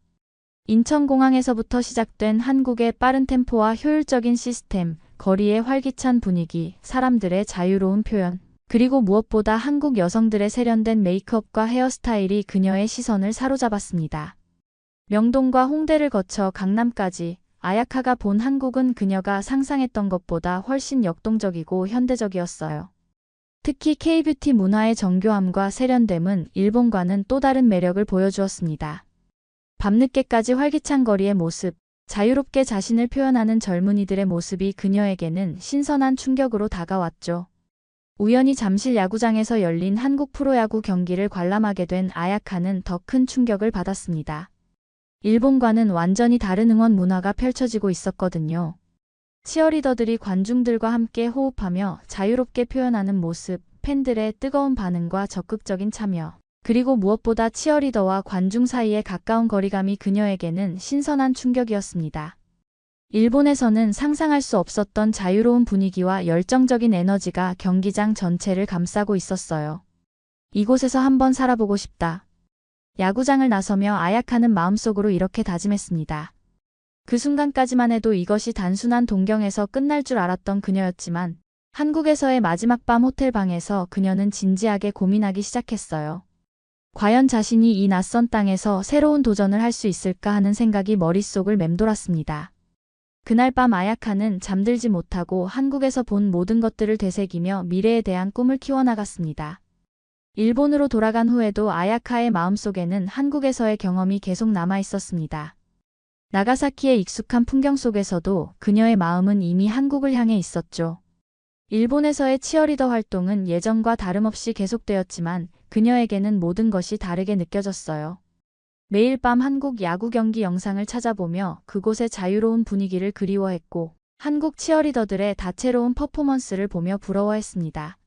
인천공항에서부터 시작된 한국의 빠른 템포와 효율적인 시스템, 거리의 활기찬 분위기, 사람들의 자유로운 표현, 그리고 무엇보다 한국 여성들의 세련된 메이크업과 헤어스타일이 그녀의 시선을 사로잡았습니다. 명동과 홍대를 거쳐 강남까지 아야카가 본 한국은 그녀가 상상했던 것보다 훨씬 역동적이고 현대적이었어요. 특히 K-뷰티 문화의 정교함과 세련됨은 일본과는 또 다른 매력을 보여주었습니다. 밤늦게까지 활기찬 거리의 모습, 자유롭게 자신을 표현하는 젊은이들의 모습이 그녀에게는 신선한 충격으로 다가왔죠. 우연히 잠실 야구장에서 열린 한국 프로야구 경기를 관람하게 된 아야카는 더 큰 충격을 받았습니다. 일본과는 완전히 다른 응원 문화가 펼쳐지고 있었거든요. 치어리더들이 관중들과 함께 호흡하며 자유롭게 표현하는 모습, 팬들의 뜨거운 반응과 적극적인 참여, 그리고 무엇보다 치어리더와 관중 사이의 가까운 거리감이 그녀에게는 신선한 충격이었습니다. 일본에서는 상상할 수 없었던 자유로운 분위기와 열정적인 에너지가 경기장 전체를 감싸고 있었어요. 이곳에서 한번 살아보고 싶다. 야구장을 나서며 아야카는 마음속으로 이렇게 다짐했습니다. 그 순간까지만 해도 이것이 단순한 동경에서 끝날 줄 알았던 그녀였지만 한국에서의 마지막 밤 호텔방에서 그녀는 진지하게 고민하기 시작했어요. 과연 자신이 이 낯선 땅에서 새로운 도전을 할 수 있을까 하는 생각이 머릿속을 맴돌았습니다. 그날 밤 아야카는 잠들지 못하고 한국에서 본 모든 것들을 되새기며 미래에 대한 꿈을 키워나갔습니다. 일본으로 돌아간 후에도 아야카의 마음속에는 한국에서의 경험이 계속 남아있었습니다. 나가사키의 익숙한 풍경 속에서도 그녀의 마음은 이미 한국을 향해 있었죠. 일본에서의 치어리더 활동은 예전과 다름없이 계속되었지만 그녀에게는 모든 것이 다르게 느껴졌어요. 매일 밤 한국 야구 경기 영상을 찾아보며 그곳의 자유로운 분위기를 그리워했고 한국 치어리더들의 다채로운 퍼포먼스를 보며 부러워했습니다.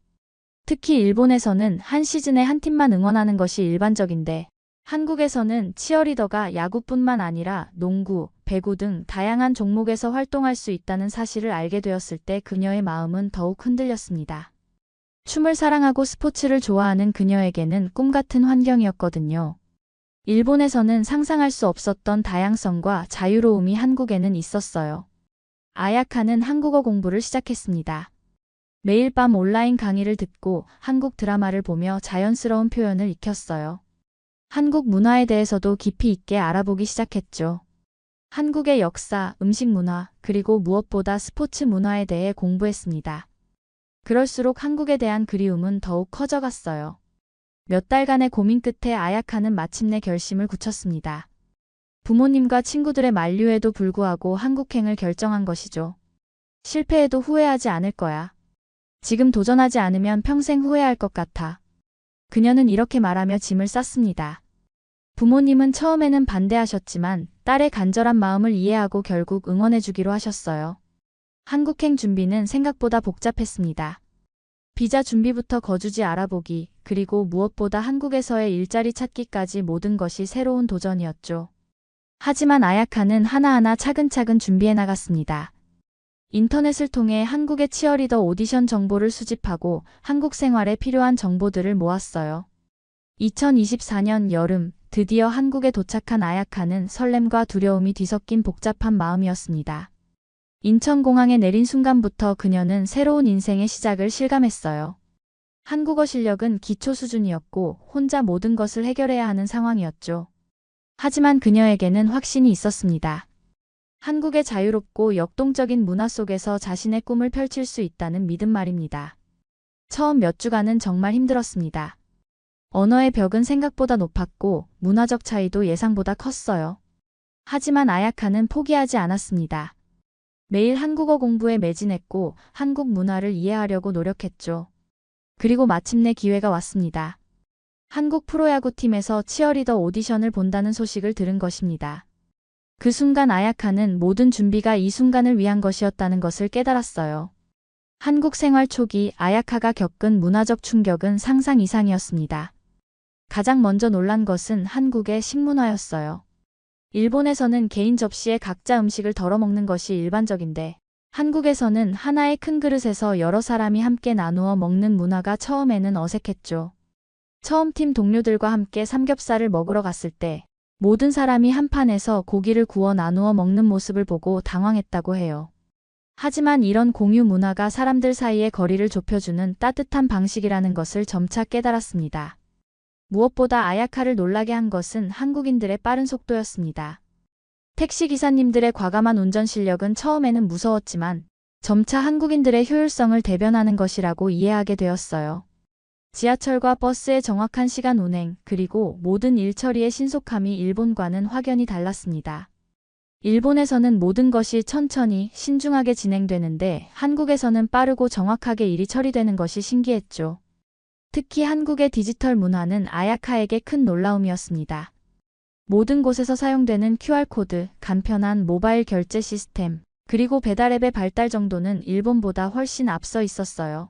특히 일본에서는 한 시즌에 한 팀만 응원하는 것이 일반적인데 한국에서는 치어리더가 야구뿐만 아니라 농구, 배구 등 다양한 종목에서 활동할 수 있다는 사실을 알게 되었을 때 그녀의 마음은 더욱 흔들렸습니다. 춤을 사랑하고 스포츠를 좋아하는 그녀에게는 꿈같은 환경이었거든요. 일본에서는 상상할 수 없었던 다양성과 자유로움이 한국에는 있었어요. 아야카는 한국어 공부를 시작했습니다. 매일 밤 온라인 강의를 듣고 한국 드라마를 보며 자연스러운 표현을 익혔어요. 한국 문화에 대해서도 깊이 있게 알아보기 시작했죠. 한국의 역사, 음식 문화, 그리고 무엇보다 스포츠 문화에 대해 공부했습니다. 그럴수록 한국에 대한 그리움은 더욱 커져갔어요. 몇 달간의 고민 끝에 아야카는 마침내 결심을 굳혔습니다. 부모님과 친구들의 만류에도 불구하고 한국행을 결정한 것이죠. 실패해도 후회하지 않을 거야. 지금 도전하지 않으면 평생 후회할 것 같아. 그녀는 이렇게 말하며 짐을 쌌습니다. 부모님은 처음에는 반대하셨지만 딸의 간절한 마음을 이해하고 결국 응원해주기로 하셨어요. 한국행 준비는 생각보다 복잡했습니다. 비자 준비부터 거주지 알아보기, 그리고 무엇보다 한국에서의 일자리 찾기까지 모든 것이 새로운 도전이었죠. 하지만 아야카는 하나하나 차근차근 준비해 나갔습니다. 인터넷을 통해 한국의 치어리더 오디션 정보를 수집하고 한국 생활에 필요한 정보들을 모았어요. 2024년 여름, 드디어 한국에 도착한 아야카는 설렘과 두려움이 뒤섞인 복잡한 마음이었습니다. 인천공항에 내린 순간부터 그녀는 새로운 인생의 시작을 실감했어요. 한국어 실력은 기초 수준이었고 혼자 모든 것을 해결해야 하는 상황이었죠. 하지만 그녀에게는 확신이 있었습니다. 한국의 자유롭고 역동적인 문화 속에서 자신의 꿈을 펼칠 수 있다는 믿음 말입니다. 처음 몇 주간은 정말 힘들었습니다. 언어의 벽은 생각보다 높았고 문화적 차이도 예상보다 컸어요. 하지만 아야카는 포기하지 않았습니다. 매일 한국어 공부에 매진했고 한국 문화를 이해하려고 노력했죠. 그리고 마침내 기회가 왔습니다. 한국 프로야구팀에서 치어리더 오디션을 본다는 소식을 들은 것입니다. 그 순간 아야카는 모든 준비가 이 순간을 위한 것이었다는 것을 깨달았어요. 한국 생활 초기 아야카가 겪은 문화적 충격은 상상 이상이었습니다. 가장 먼저 놀란 것은 한국의 식문화였어요. 일본에서는 개인 접시에 각자 음식을 덜어 먹는 것이 일반적인데 한국에서는 하나의 큰 그릇에서 여러 사람이 함께 나누어 먹는 문화가 처음에는 어색했죠. 처음 팀 동료들과 함께 삼겹살을 먹으러 갔을 때 모든 사람이 한 판에서 고기를 구워 나누어 먹는 모습을 보고 당황했다고 해요. 하지만 이런 공유 문화가 사람들 사이의 거리를 좁혀주는 따뜻한 방식이라는 것을 점차 깨달았습니다. 무엇보다 아야카를 놀라게 한 것은 한국인들의 빠른 속도였습니다. 택시기사님들의 과감한 운전 실력은 처음에는 무서웠지만 점차 한국인들의 효율성을 대변하는 것이라고 이해하게 되었어요. 지하철과 버스의 정확한 시간 운행, 그리고 모든 일 처리의 신속함이 일본과는 확연히 달랐습니다. 일본에서는 모든 것이 천천히 신중하게 진행되는데 한국에서는 빠르고 정확하게 일이 처리되는 것이 신기했죠. 특히 한국의 디지털 문화는 아야카에게 큰 놀라움이었습니다. 모든 곳에서 사용되는 QR코드, 간편한 모바일 결제 시스템, 그리고 배달앱의 발달 정도는 일본보다 훨씬 앞서 있었어요.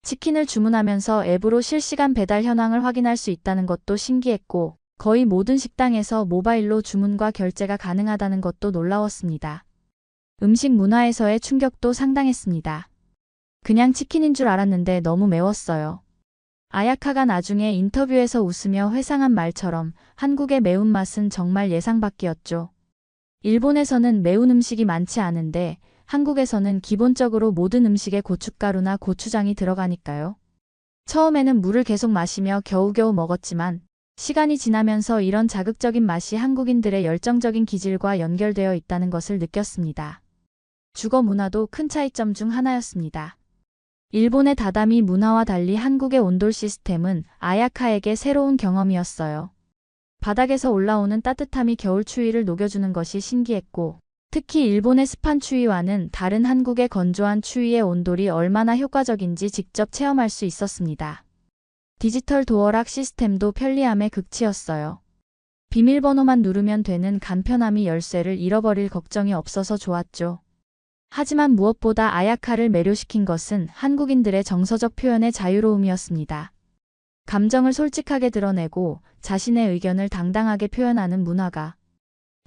치킨을 주문하면서 앱으로 실시간 배달 현황을 확인할 수 있다는 것도 신기했고, 거의 모든 식당에서 모바일로 주문과 결제가 가능하다는 것도 놀라웠습니다. 음식 문화에서의 충격도 상당했습니다. 그냥 치킨인 줄 알았는데 너무 매웠어요. 아야카가 나중에 인터뷰에서 웃으며 회상한 말처럼 한국의 매운맛은 정말 예상 밖이었죠. 일본에서는 매운 음식이 많지 않은데 한국에서는 기본적으로 모든 음식에 고춧가루나 고추장이 들어가니까요. 처음에는 물을 계속 마시며 겨우겨우 먹었지만 시간이 지나면서 이런 자극적인 맛이 한국인들의 열정적인 기질과 연결되어 있다는 것을 느꼈습니다. 주거 문화도 큰 차이점 중 하나였습니다. 일본의 다다미 문화와 달리 한국의 온돌 시스템은 아야카에게 새로운 경험이었어요. 바닥에서 올라오는 따뜻함이 겨울 추위를 녹여주는 것이 신기했고, 특히 일본의 습한 추위와는 다른 한국의 건조한 추위의 온돌이 얼마나 효과적인지 직접 체험할 수 있었습니다. 디지털 도어락 시스템도 편리함의 극치였어요. 비밀번호만 누르면 되는 간편함이 열쇠를 잃어버릴 걱정이 없어서 좋았죠. 하지만 무엇보다 아야카를 매료시킨 것은 한국인들의 정서적 표현의 자유로움이었습니다. 감정을 솔직하게 드러내고 자신의 의견을 당당하게 표현하는 문화가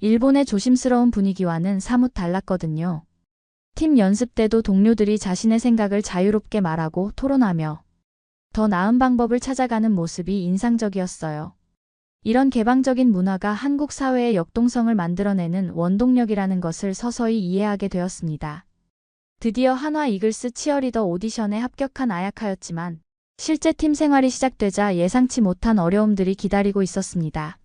일본의 조심스러운 분위기와는 사뭇 달랐거든요. 팀 연습 때도 동료들이 자신의 생각을 자유롭게 말하고 토론하며 더 나은 방법을 찾아가는 모습이 인상적이었어요. 이런 개방적인 문화가 한국 사회의 역동성을 만들어내는 원동력이라는 것을 서서히 이해하게 되었습니다. 드디어 한화 이글스 치어리더 오디션에 합격한 아야카였지만 실제 팀 생활이 시작되자 예상치 못한 어려움들이 기다리고 있었습니다.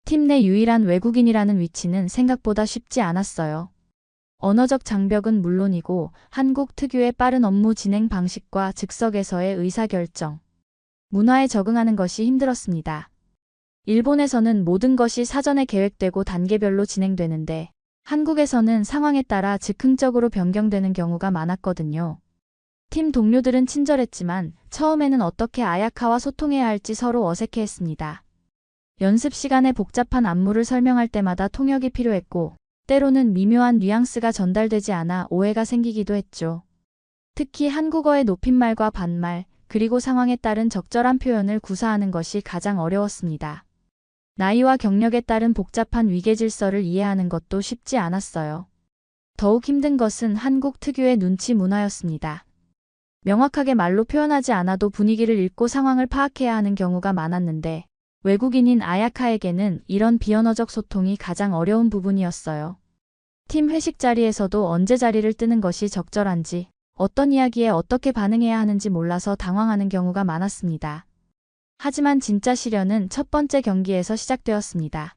팀 내 유일한 외국인이라는 위치는 생각보다 쉽지 않았어요. 언어적 장벽은 물론이고 한국 특유의 빠른 업무 진행 방식과 즉석에서의 의사결정, 문화에 적응하는 것이 힘들었습니다. 일본에서는 모든 것이 사전에 계획되고 단계별로 진행되는데 한국에서는 상황에 따라 즉흥적으로 변경되는 경우가 많았거든요. 팀 동료들은 친절했지만 처음에는 어떻게 아야카와 소통해야 할지 서로 어색해했습니다. 연습 시간에 복잡한 안무를 설명할 때마다 통역이 필요했고 때로는 미묘한 뉘앙스가 전달되지 않아 오해가 생기기도 했죠. 특히 한국어의 높임말과 반말, 그리고 상황에 따른 적절한 표현을 구사하는 것이 가장 어려웠습니다. 나이와 경력에 따른 복잡한 위계질서를 이해하는 것도 쉽지 않았어요. 더욱 힘든 것은 한국 특유의 눈치 문화였습니다. 명확하게 말로 표현하지 않아도 분위기를 읽고 상황을 파악해야 하는 경우가 많았는데 외국인인 아야카에게는 이런 비언어적 소통이 가장 어려운 부분이었어요. 팀 회식 자리에서도 언제 자리를 뜨는 것이 적절한지, 어떤 이야기에 어떻게 반응해야 하는지 몰라서 당황하는 경우가 많았습니다. 하지만 진짜 시련은 첫 번째 경기에서 시작되었습니다.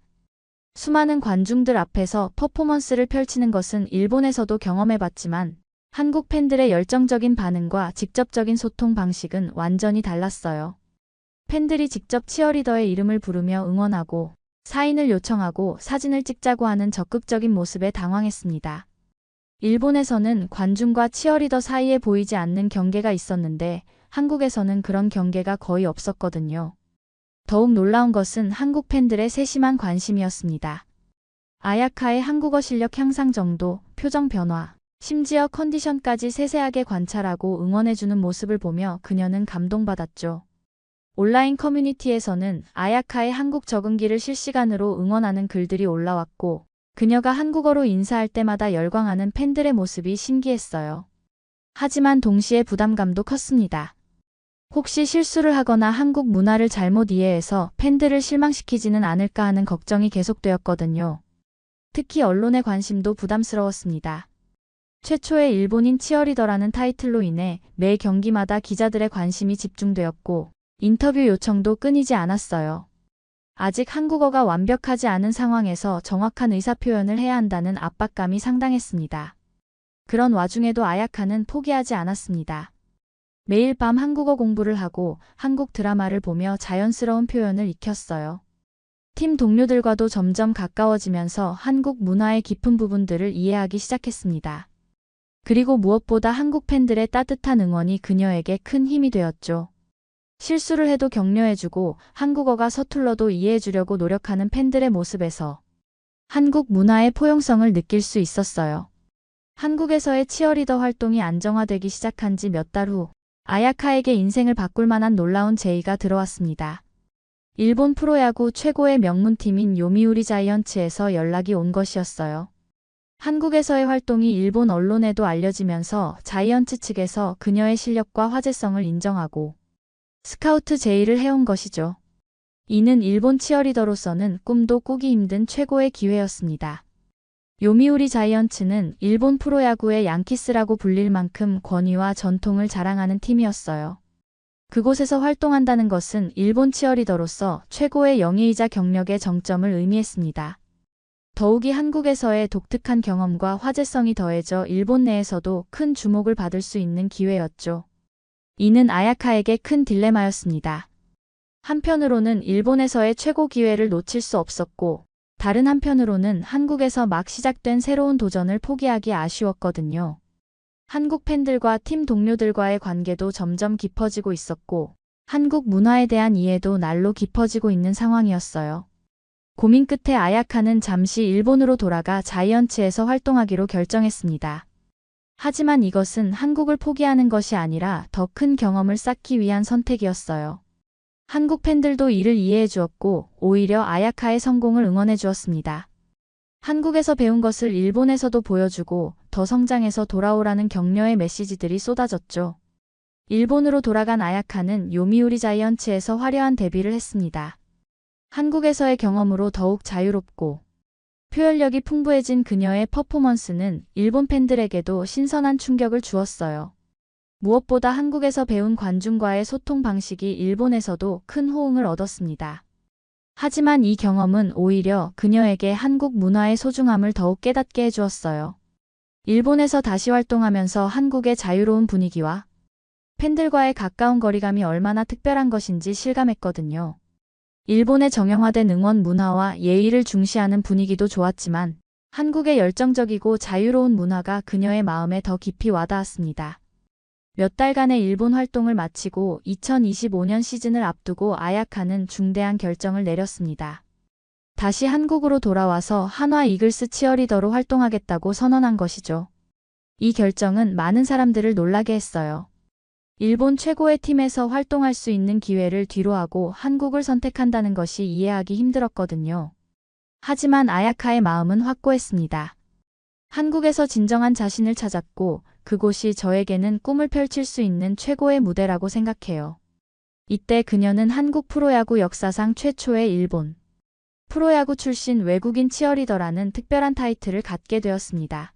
수많은 관중들 앞에서 퍼포먼스를 펼치는 것은 일본에서도 경험해봤지만 한국 팬들의 열정적인 반응과 직접적인 소통 방식은 완전히 달랐어요. 팬들이 직접 치어리더의 이름을 부르며 응원하고 사인을 요청하고 사진을 찍자고 하는 적극적인 모습에 당황했습니다. 일본에서는 관중과 치어리더 사이에 보이지 않는 경계가 있었는데 한국에서는 그런 경계가 거의 없었거든요. 더욱 놀라운 것은 한국 팬들의 세심한 관심이었습니다. 아야카의 한국어 실력 향상 정도, 표정 변화, 심지어 컨디션까지 세세하게 관찰하고 응원해주는 모습을 보며 그녀는 감동받았죠. 온라인 커뮤니티에서는 아야카의 한국 적응기를 실시간으로 응원하는 글들이 올라왔고 그녀가 한국어로 인사할 때마다 열광하는 팬들의 모습이 신기했어요. 하지만 동시에 부담감도 컸습니다. 혹시 실수를 하거나 한국 문화를 잘못 이해해서 팬들을 실망시키지는 않을까 하는 걱정이 계속되었거든요. 특히 언론의 관심도 부담스러웠습니다. 최초의 일본인 치어리더라는 타이틀로 인해 매 경기마다 기자들의 관심이 집중되었고 인터뷰 요청도 끊이지 않았어요. 아직 한국어가 완벽하지 않은 상황에서 정확한 의사표현을 해야 한다는 압박감이 상당했습니다. 그런 와중에도 아야카는 포기하지 않았습니다. 매일 밤 한국어 공부를 하고 한국 드라마를 보며 자연스러운 표현을 익혔어요. 팀 동료들과도 점점 가까워지면서 한국 문화의 깊은 부분들을 이해하기 시작했습니다. 그리고 무엇보다 한국 팬들의 따뜻한 응원이 그녀에게 큰 힘이 되었죠. 실수를 해도 격려해주고 한국어가 서툴러도 이해해주려고 노력하는 팬들의 모습에서 한국 문화의 포용성을 느낄 수 있었어요. 한국에서의 치어리더 활동이 안정화되기 시작한 지 몇 달 후, 아야카에게 인생을 바꿀 만한 놀라운 제의가 들어왔습니다. 일본 프로야구 최고의 명문팀인 요미우리 자이언츠에서 연락이 온 것이었어요. 한국에서의 활동이 일본 언론에도 알려지면서 자이언츠 측에서 그녀의 실력과 화제성을 인정하고 스카우트 제의를 해온 것이죠. 이는 일본 치어리더로서는 꿈도 꾸기 힘든 최고의 기회였습니다. 요미우리 자이언츠는 일본 프로야구의 양키스라고 불릴 만큼 권위와 전통을 자랑하는 팀이었어요. 그곳에서 활동한다는 것은 일본 치어리더로서 최고의 영예이자 경력의 정점을 의미했습니다. 더욱이 한국에서의 독특한 경험과 화제성이 더해져 일본 내에서도 큰 주목을 받을 수 있는 기회였죠. 이는 아야카에게 큰 딜레마였습니다. 한편으로는 일본에서의 최고 기회를 놓칠 수 없었고, 다른 한편으로는 한국에서 막 시작된 새로운 도전을 포기하기 아쉬웠거든요. 한국 팬들과 팀 동료들과의 관계도 점점 깊어지고 있었고, 한국 문화에 대한 이해도 날로 깊어지고 있는 상황이었어요. 고민 끝에 아야카는 잠시 일본으로 돌아가 자이언츠에서 활동하기로 결정했습니다. 하지만 이것은 한국을 포기하는 것이 아니라 더 큰 경험을 쌓기 위한 선택이었어요. 한국 팬들도 이를 이해해 주었고 오히려 아야카의 성공을 응원해 주었습니다. 한국에서 배운 것을 일본에서도 보여주고 더 성장해서 돌아오라는 격려의 메시지들이 쏟아졌죠. 일본으로 돌아간 아야카는 요미우리 자이언츠에서 화려한 데뷔를 했습니다. 한국에서의 경험으로 더욱 자유롭고 표현력이 풍부해진 그녀의 퍼포먼스는 일본 팬들에게도 신선한 충격을 주었어요. 무엇보다 한국에서 배운 관중과의 소통 방식이 일본에서도 큰 호응을 얻었습니다. 하지만 이 경험은 오히려 그녀에게 한국 문화의 소중함을 더욱 깨닫게 해주었어요. 일본에서 다시 활동하면서 한국의 자유로운 분위기와 팬들과의 가까운 거리감이 얼마나 특별한 것인지 실감했거든요. 일본의 정형화된 응원 문화와 예의를 중시하는 분위기도 좋았지만 한국의 열정적이고 자유로운 문화가 그녀의 마음에 더 깊이 와닿았습니다. 몇 달간의 일본 활동을 마치고 2025년 시즌을 앞두고 아야카는 중대한 결정을 내렸습니다. 다시 한국으로 돌아와서 한화 이글스 치어리더로 활동하겠다고 선언한 것이죠. 이 결정은 많은 사람들을 놀라게 했어요. 일본 최고의 팀에서 활동할 수 있는 기회를 뒤로하고 한국을 선택한다는 것이 이해하기 힘들었거든요. 하지만 아야카의 마음은 확고했습니다. 한국에서 진정한 자신을 찾았고 그곳이 저에게는 꿈을 펼칠 수 있는 최고의 무대라고 생각해요. 이때 그녀는 한국 프로야구 역사상 최초의 일본 프로야구 출신 외국인 치어리더라는 특별한 타이틀을 갖게 되었습니다.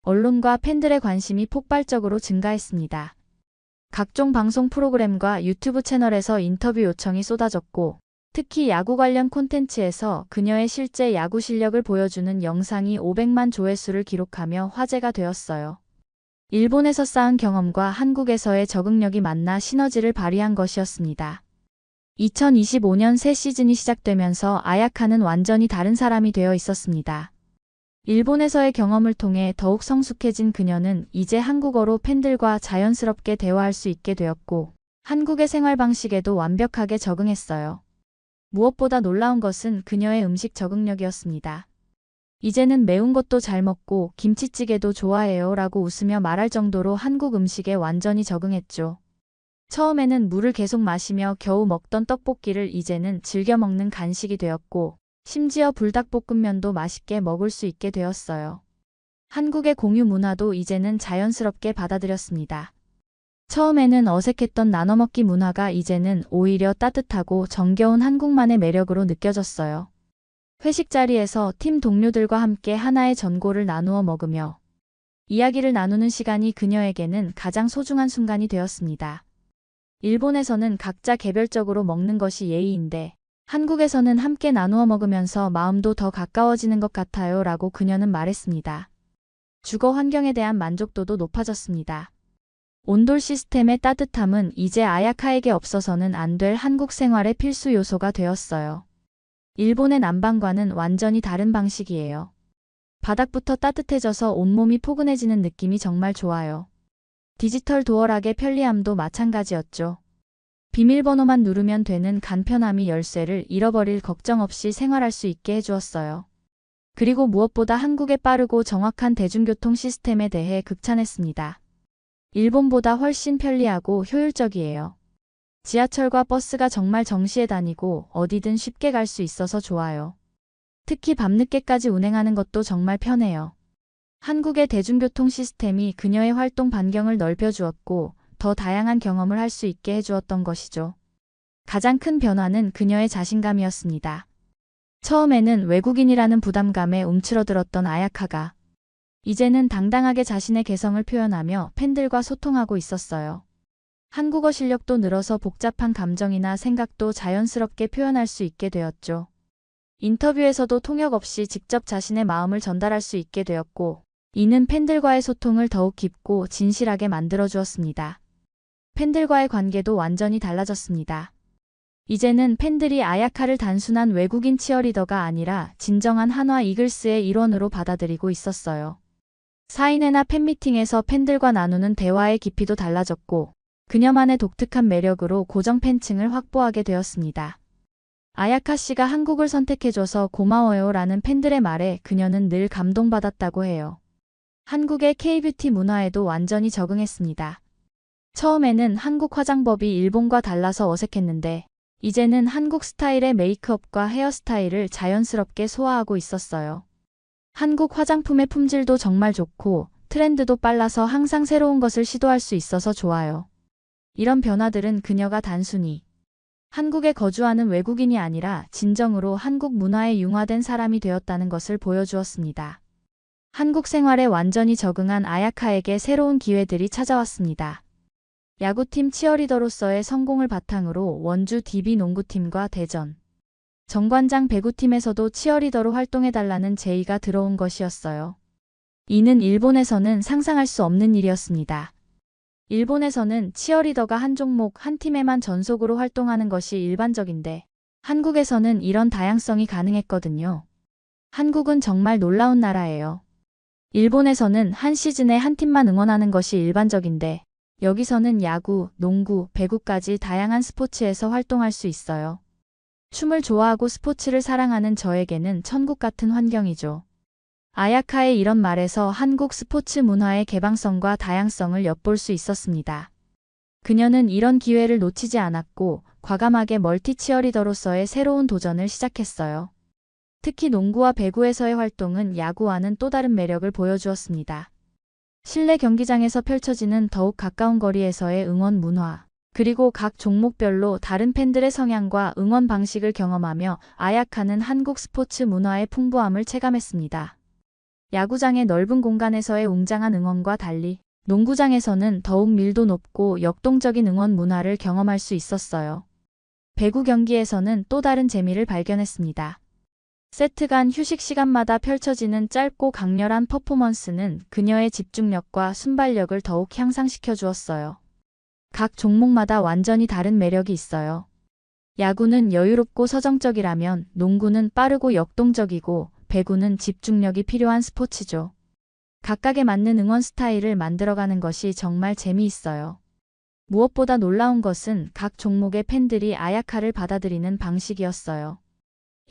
언론과 팬들의 관심이 폭발적으로 증가했습니다. 각종 방송 프로그램과 유튜브 채널에서 인터뷰 요청이 쏟아졌고 특히 야구 관련 콘텐츠에서 그녀의 실제 야구 실력을 보여주는 영상이 500만 조회수를 기록하며 화제가 되었어요. 일본에서 쌓은 경험과 한국에서의 적응력이 만나 시너지를 발휘한 것이었습니다. 2025년 새 시즌이 시작되면서 아야카는 완전히 다른 사람이 되어 있었습니다. 일본에서의 경험을 통해 더욱 성숙해진 그녀는 이제 한국어로 팬들과 자연스럽게 대화할 수 있게 되었고 한국의 생활 방식에도 완벽하게 적응했어요. 무엇보다 놀라운 것은 그녀의 음식 적응력이었습니다. 이제는 매운 것도 잘 먹고 김치찌개도 좋아해요 라고 웃으며 말할 정도로 한국 음식에 완전히 적응했죠. 처음에는 물을 계속 마시며 겨우 먹던 떡볶이를 이제는 즐겨 먹는 간식이 되었고 심지어 불닭볶음면도 맛있게 먹을 수 있게 되었어요. 한국의 공유 문화도 이제는 자연스럽게 받아들였습니다. 처음에는 어색했던 나눠먹기 문화가 이제는 오히려 따뜻하고 정겨운 한국만의 매력으로 느껴졌어요. 회식 자리에서 팀 동료들과 함께 하나의 전골을 나누어 먹으며 이야기를 나누는 시간이 그녀에게는 가장 소중한 순간이 되었습니다. 일본에서는 각자 개별적으로 먹는 것이 예의인데 한국에서는 함께 나누어 먹으면서 마음도 더 가까워지는 것 같아요 라고 그녀는 말했습니다. 주거 환경에 대한 만족도도 높아졌습니다. 온돌 시스템의 따뜻함은 이제 아야카에게 없어서는 안 될 한국 생활의 필수 요소가 되었어요. 일본의 난방과는 완전히 다른 방식이에요. 바닥부터 따뜻해져서 온몸이 포근해지는 느낌이 정말 좋아요. 디지털 도어락의 편리함도 마찬가지였죠. 비밀번호만 누르면 되는 간편함이 열쇠를 잃어버릴 걱정 없이 생활할 수 있게 해주었어요. 그리고 무엇보다 한국의 빠르고 정확한 대중교통 시스템에 대해 극찬했습니다. 일본보다 훨씬 편리하고 효율적이에요. 지하철과 버스가 정말 정시에 다니고 어디든 쉽게 갈 수 있어서 좋아요. 특히 밤늦게까지 운행하는 것도 정말 편해요. 한국의 대중교통 시스템이 그녀의 활동 반경을 넓혀주었고 더 다양한 경험을 할 수 있게 해주었던 것이죠. 가장 큰 변화는 그녀의 자신감이었습니다. 처음에는 외국인이라는 부담감에 움츠러들었던 아야카가 이제는 당당하게 자신의 개성을 표현하며 팬들과 소통하고 있었어요. 한국어 실력도 늘어서 복잡한 감정이나 생각도 자연스럽게 표현할 수 있게 되었죠. 인터뷰에서도 통역 없이 직접 자신의 마음을 전달할 수 있게 되었고, 이는 팬들과의 소통을 더욱 깊고 진실하게 만들어주었습니다. 팬들과의 관계도 완전히 달라졌습니다. 이제는 팬들이 아야카를 단순한 외국인 치어리더가 아니라 진정한 한화 이글스의 일원으로 받아들이고 있었어요. 사인회나 팬미팅에서 팬들과 나누는 대화의 깊이도 달라졌고, 그녀만의 독특한 매력으로 고정 팬층을 확보하게 되었습니다. 아야카 씨가 한국을 선택해줘서 고마워요 라는 팬들의 말에 그녀는 늘 감동받았다고 해요. 한국의 K-뷰티 문화에도 완전히 적응했습니다. 처음에는 한국 화장법이 일본과 달라서 어색했는데 이제는 한국 스타일의 메이크업과 헤어스타일을 자연스럽게 소화하고 있었어요. 한국 화장품의 품질도 정말 좋고 트렌드도 빨라서 항상 새로운 것을 시도할 수 있어서 좋아요. 이런 변화들은 그녀가 단순히 한국에 거주하는 외국인이 아니라 진정으로 한국 문화에 융화된 사람이 되었다는 것을 보여주었습니다. 한국 생활에 완전히 적응한 아야카에게 새로운 기회들이 찾아왔습니다. 야구팀 치어리더로서의 성공을 바탕으로 원주 DB 농구팀과 대전 정관장 배구팀에서도 치어리더로 활동해달라는 제의가 들어온 것이었어요. 이는 일본에서는 상상할 수 없는 일이었습니다. 일본에서는 치어리더가 한 종목 한 팀에만 전속으로 활동하는 것이 일반적인데 한국에서는 이런 다양성이 가능했거든요. 한국은 정말 놀라운 나라예요. 일본에서는 한 시즌에 한 팀만 응원하는 것이 일반적인데 여기서는 야구, 농구, 배구까지 다양한 스포츠에서 활동할 수 있어요. 춤을 좋아하고 스포츠를 사랑하는 저에게는 천국 같은 환경이죠. 아야카의 이런 말에서 한국 스포츠 문화의 개방성과 다양성을 엿볼 수 있었습니다. 그녀는 이런 기회를 놓치지 않았고 과감하게 멀티 치어리더로서의 새로운 도전을 시작했어요. 특히 농구와 배구에서의 활동은 야구와는 또 다른 매력을 보여주었습니다. 실내 경기장에서 펼쳐지는 더욱 가까운 거리에서의 응원 문화, 그리고 각 종목별로 다른 팬들의 성향과 응원 방식을 경험하며 아야카는 한국 스포츠 문화의 풍부함을 체감했습니다. 야구장의 넓은 공간에서의 웅장한 응원과 달리 농구장에서는 더욱 밀도 높고 역동적인 응원 문화를 경험할 수 있었어요. 배구 경기에서는 또 다른 재미를 발견했습니다. 세트 간 휴식 시간마다 펼쳐지는 짧고 강렬한 퍼포먼스는 그녀의 집중력과 순발력을 더욱 향상시켜 주었어요. 각 종목마다 완전히 다른 매력이 있어요. 야구는 여유롭고 서정적이라면 농구는 빠르고 역동적이고 배구는 집중력이 필요한 스포츠죠. 각각에 맞는 응원 스타일을 만들어가는 것이 정말 재미있어요. 무엇보다 놀라운 것은 각 종목의 팬들이 아야카를 받아들이는 방식이었어요.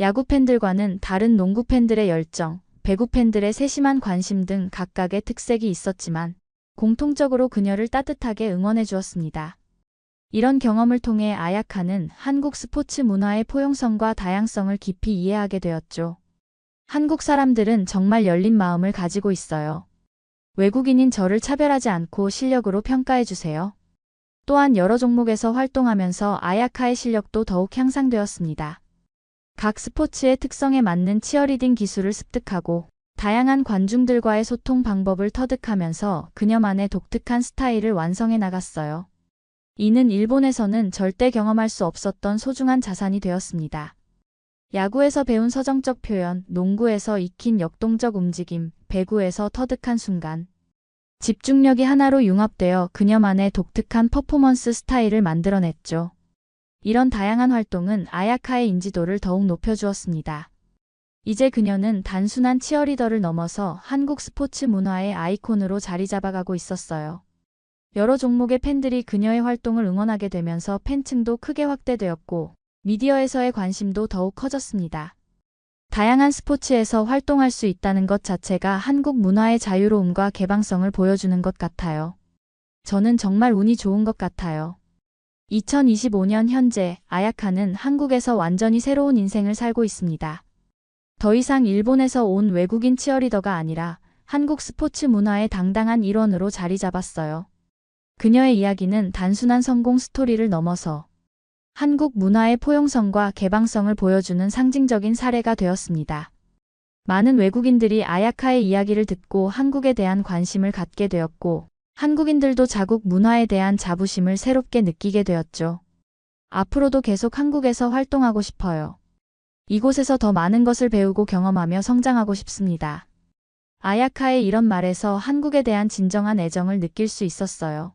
야구 팬들과는 다른 농구 팬들의 열정, 배구 팬들의 세심한 관심 등 각각의 특색이 있었지만 공통적으로 그녀를 따뜻하게 응원해 주었습니다. 이런 경험을 통해 아야카는 한국 스포츠 문화의 포용성과 다양성을 깊이 이해하게 되었죠. 한국 사람들은 정말 열린 마음을 가지고 있어요. 외국인인 저를 차별하지 않고 실력으로 평가해 주세요. 또한 여러 종목에서 활동하면서 아야카의 실력도 더욱 향상되었습니다. 각 스포츠의 특성에 맞는 치어리딩 기술을 습득하고 다양한 관중들과의 소통 방법을 터득하면서 그녀만의 독특한 스타일을 완성해 나갔어요. 이는 일본에서는 절대 경험할 수 없었던 소중한 자산이 되었습니다. 야구에서 배운 서정적 표현, 농구에서 익힌 역동적 움직임, 배구에서 터득한 순간. 집중력이 하나로 융합되어 그녀만의 독특한 퍼포먼스 스타일을 만들어냈죠. 이런 다양한 활동은 아야카의 인지도를 더욱 높여주었습니다. 이제 그녀는 단순한 치어리더를 넘어서 한국 스포츠 문화의 아이콘으로 자리 잡아가고 있었어요. 여러 종목의 팬들이 그녀의 활동을 응원하게 되면서 팬층도 크게 확대되었고 미디어에서의 관심도 더욱 커졌습니다. 다양한 스포츠에서 활동할 수 있다는 것 자체가 한국 문화의 자유로움과 개방성을 보여주는 것 같아요. 저는 정말 운이 좋은 것 같아요. 2025년 현재 아야카는 한국에서 완전히 새로운 인생을 살고 있습니다. 더 이상 일본에서 온 외국인 치어리더가 아니라 한국 스포츠 문화의 당당한 일원으로 자리 잡았어요. 그녀의 이야기는 단순한 성공 스토리를 넘어서 한국 문화의 포용성과 개방성을 보여주는 상징적인 사례가 되었습니다. 많은 외국인들이 아야카의 이야기를 듣고 한국에 대한 관심을 갖게 되었고, 한국인들도 자국 문화에 대한 자부심을 새롭게 느끼게 되었죠. 앞으로도 계속 한국에서 활동하고 싶어요. 이곳에서 더 많은 것을 배우고 경험하며 성장하고 싶습니다. 아야카의 이런 말에서 한국에 대한 진정한 애정을 느낄 수 있었어요.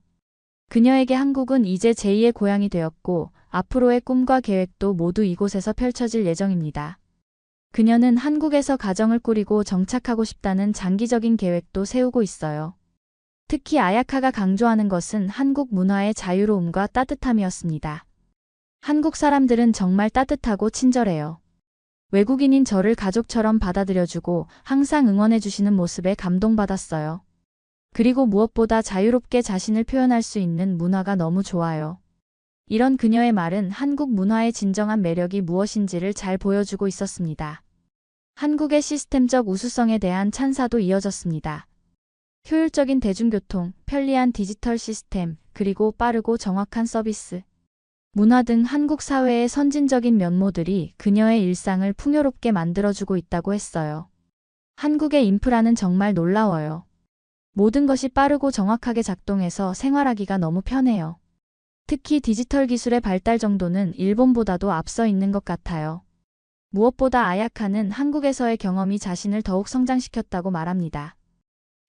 그녀에게 한국은 이제 제2의 고향이 되었고 앞으로의 꿈과 계획도 모두 이곳에서 펼쳐질 예정입니다. 그녀는 한국에서 가정을 꾸리고 정착하고 싶다는 장기적인 계획도 세우고 있어요. 특히 아야카가 강조하는 것은 한국 문화의 자유로움과 따뜻함이었습니다. 한국 사람들은 정말 따뜻하고 친절해요. 외국인인 저를 가족처럼 받아들여주고 항상 응원해주시는 모습에 감동받았어요. 그리고 무엇보다 자유롭게 자신을 표현할 수 있는 문화가 너무 좋아요. 이런 그녀의 말은 한국 문화의 진정한 매력이 무엇인지를 잘 보여주고 있었습니다. 한국의 시스템적 우수성에 대한 찬사도 이어졌습니다. 효율적인 대중교통, 편리한 디지털 시스템, 그리고 빠르고 정확한 서비스. 문화 등 한국 사회의 선진적인 면모들이 그녀의 일상을 풍요롭게 만들어주고 있다고 했어요. 한국의 인프라는 정말 놀라워요. 모든 것이 빠르고 정확하게 작동해서 생활하기가 너무 편해요. 특히 디지털 기술의 발달 정도는 일본보다도 앞서 있는 것 같아요. 무엇보다 아야카는 한국에서의 경험이 자신을 더욱 성장시켰다고 말합니다.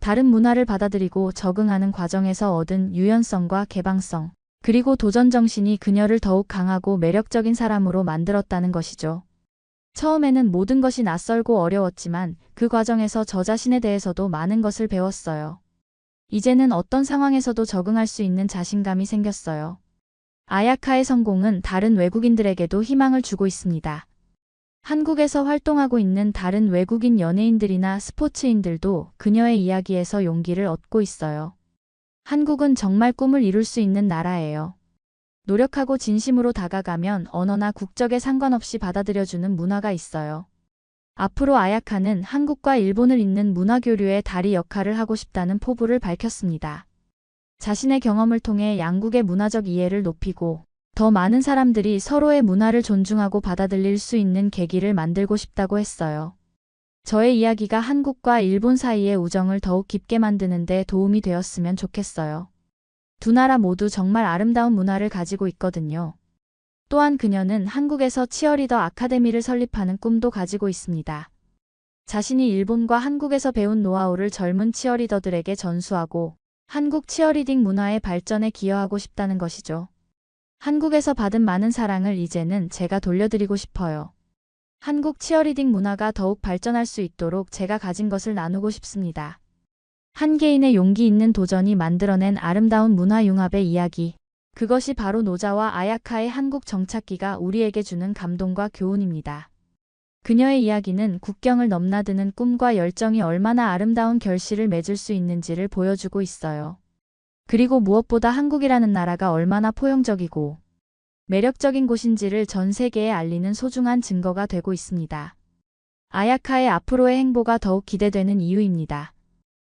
다른 문화를 받아들이고 적응하는 과정에서 얻은 유연성과 개방성, 그리고 도전 정신이 그녀를 더욱 강하고 매력적인 사람으로 만들었다는 것이죠. 처음에는 모든 것이 낯설고 어려웠지만 그 과정에서 저 자신에 대해서도 많은 것을 배웠어요. 이제는 어떤 상황에서도 적응할 수 있는 자신감이 생겼어요. 아야카의 성공은 다른 외국인들에게도 희망을 주고 있습니다. 한국에서 활동하고 있는 다른 외국인 연예인들이나 스포츠인들도 그녀의 이야기에서 용기를 얻고 있어요. 한국은 정말 꿈을 이룰 수 있는 나라예요. 노력하고 진심으로 다가가면 언어나 국적에 상관없이 받아들여주는 문화가 있어요. 앞으로 아야카는 한국과 일본을 잇는 문화교류의 다리 역할을 하고 싶다는 포부를 밝혔습니다. 자신의 경험을 통해 양국의 문화적 이해를 높이고 더 많은 사람들이 서로의 문화를 존중하고 받아들일 수 있는 계기를 만들고 싶다고 했어요. 저의 이야기가 한국과 일본 사이의 우정을 더욱 깊게 만드는 데 도움이 되었으면 좋겠어요. 두 나라 모두 정말 아름다운 문화를 가지고 있거든요. 또한 그녀는 한국에서 치어리더 아카데미를 설립하는 꿈도 가지고 있습니다. 자신이 일본과 한국에서 배운 노하우를 젊은 치어리더들에게 전수하고 한국 치어리딩 문화의 발전에 기여하고 싶다는 것이죠. 한국에서 받은 많은 사랑을 이제는 제가 돌려드리고 싶어요. 한국 치어리딩 문화가 더욱 발전할 수 있도록 제가 가진 것을 나누고 싶습니다. 한 개인의 용기 있는 도전이 만들어낸 아름다운 문화 융합의 이야기. 그것이 바로 노자와 아야카의 한국 정착기가 우리에게 주는 감동과 교훈입니다. 그녀의 이야기는 국경을 넘나드는 꿈과 열정이 얼마나 아름다운 결실을 맺을 수 있는지를 보여주고 있어요. 그리고 무엇보다 한국이라는 나라가 얼마나 포용적이고 매력적인 곳인지를 전 세계에 알리는 소중한 증거가 되고 있습니다. 아야카의 앞으로의 행보가 더욱 기대되는 이유입니다.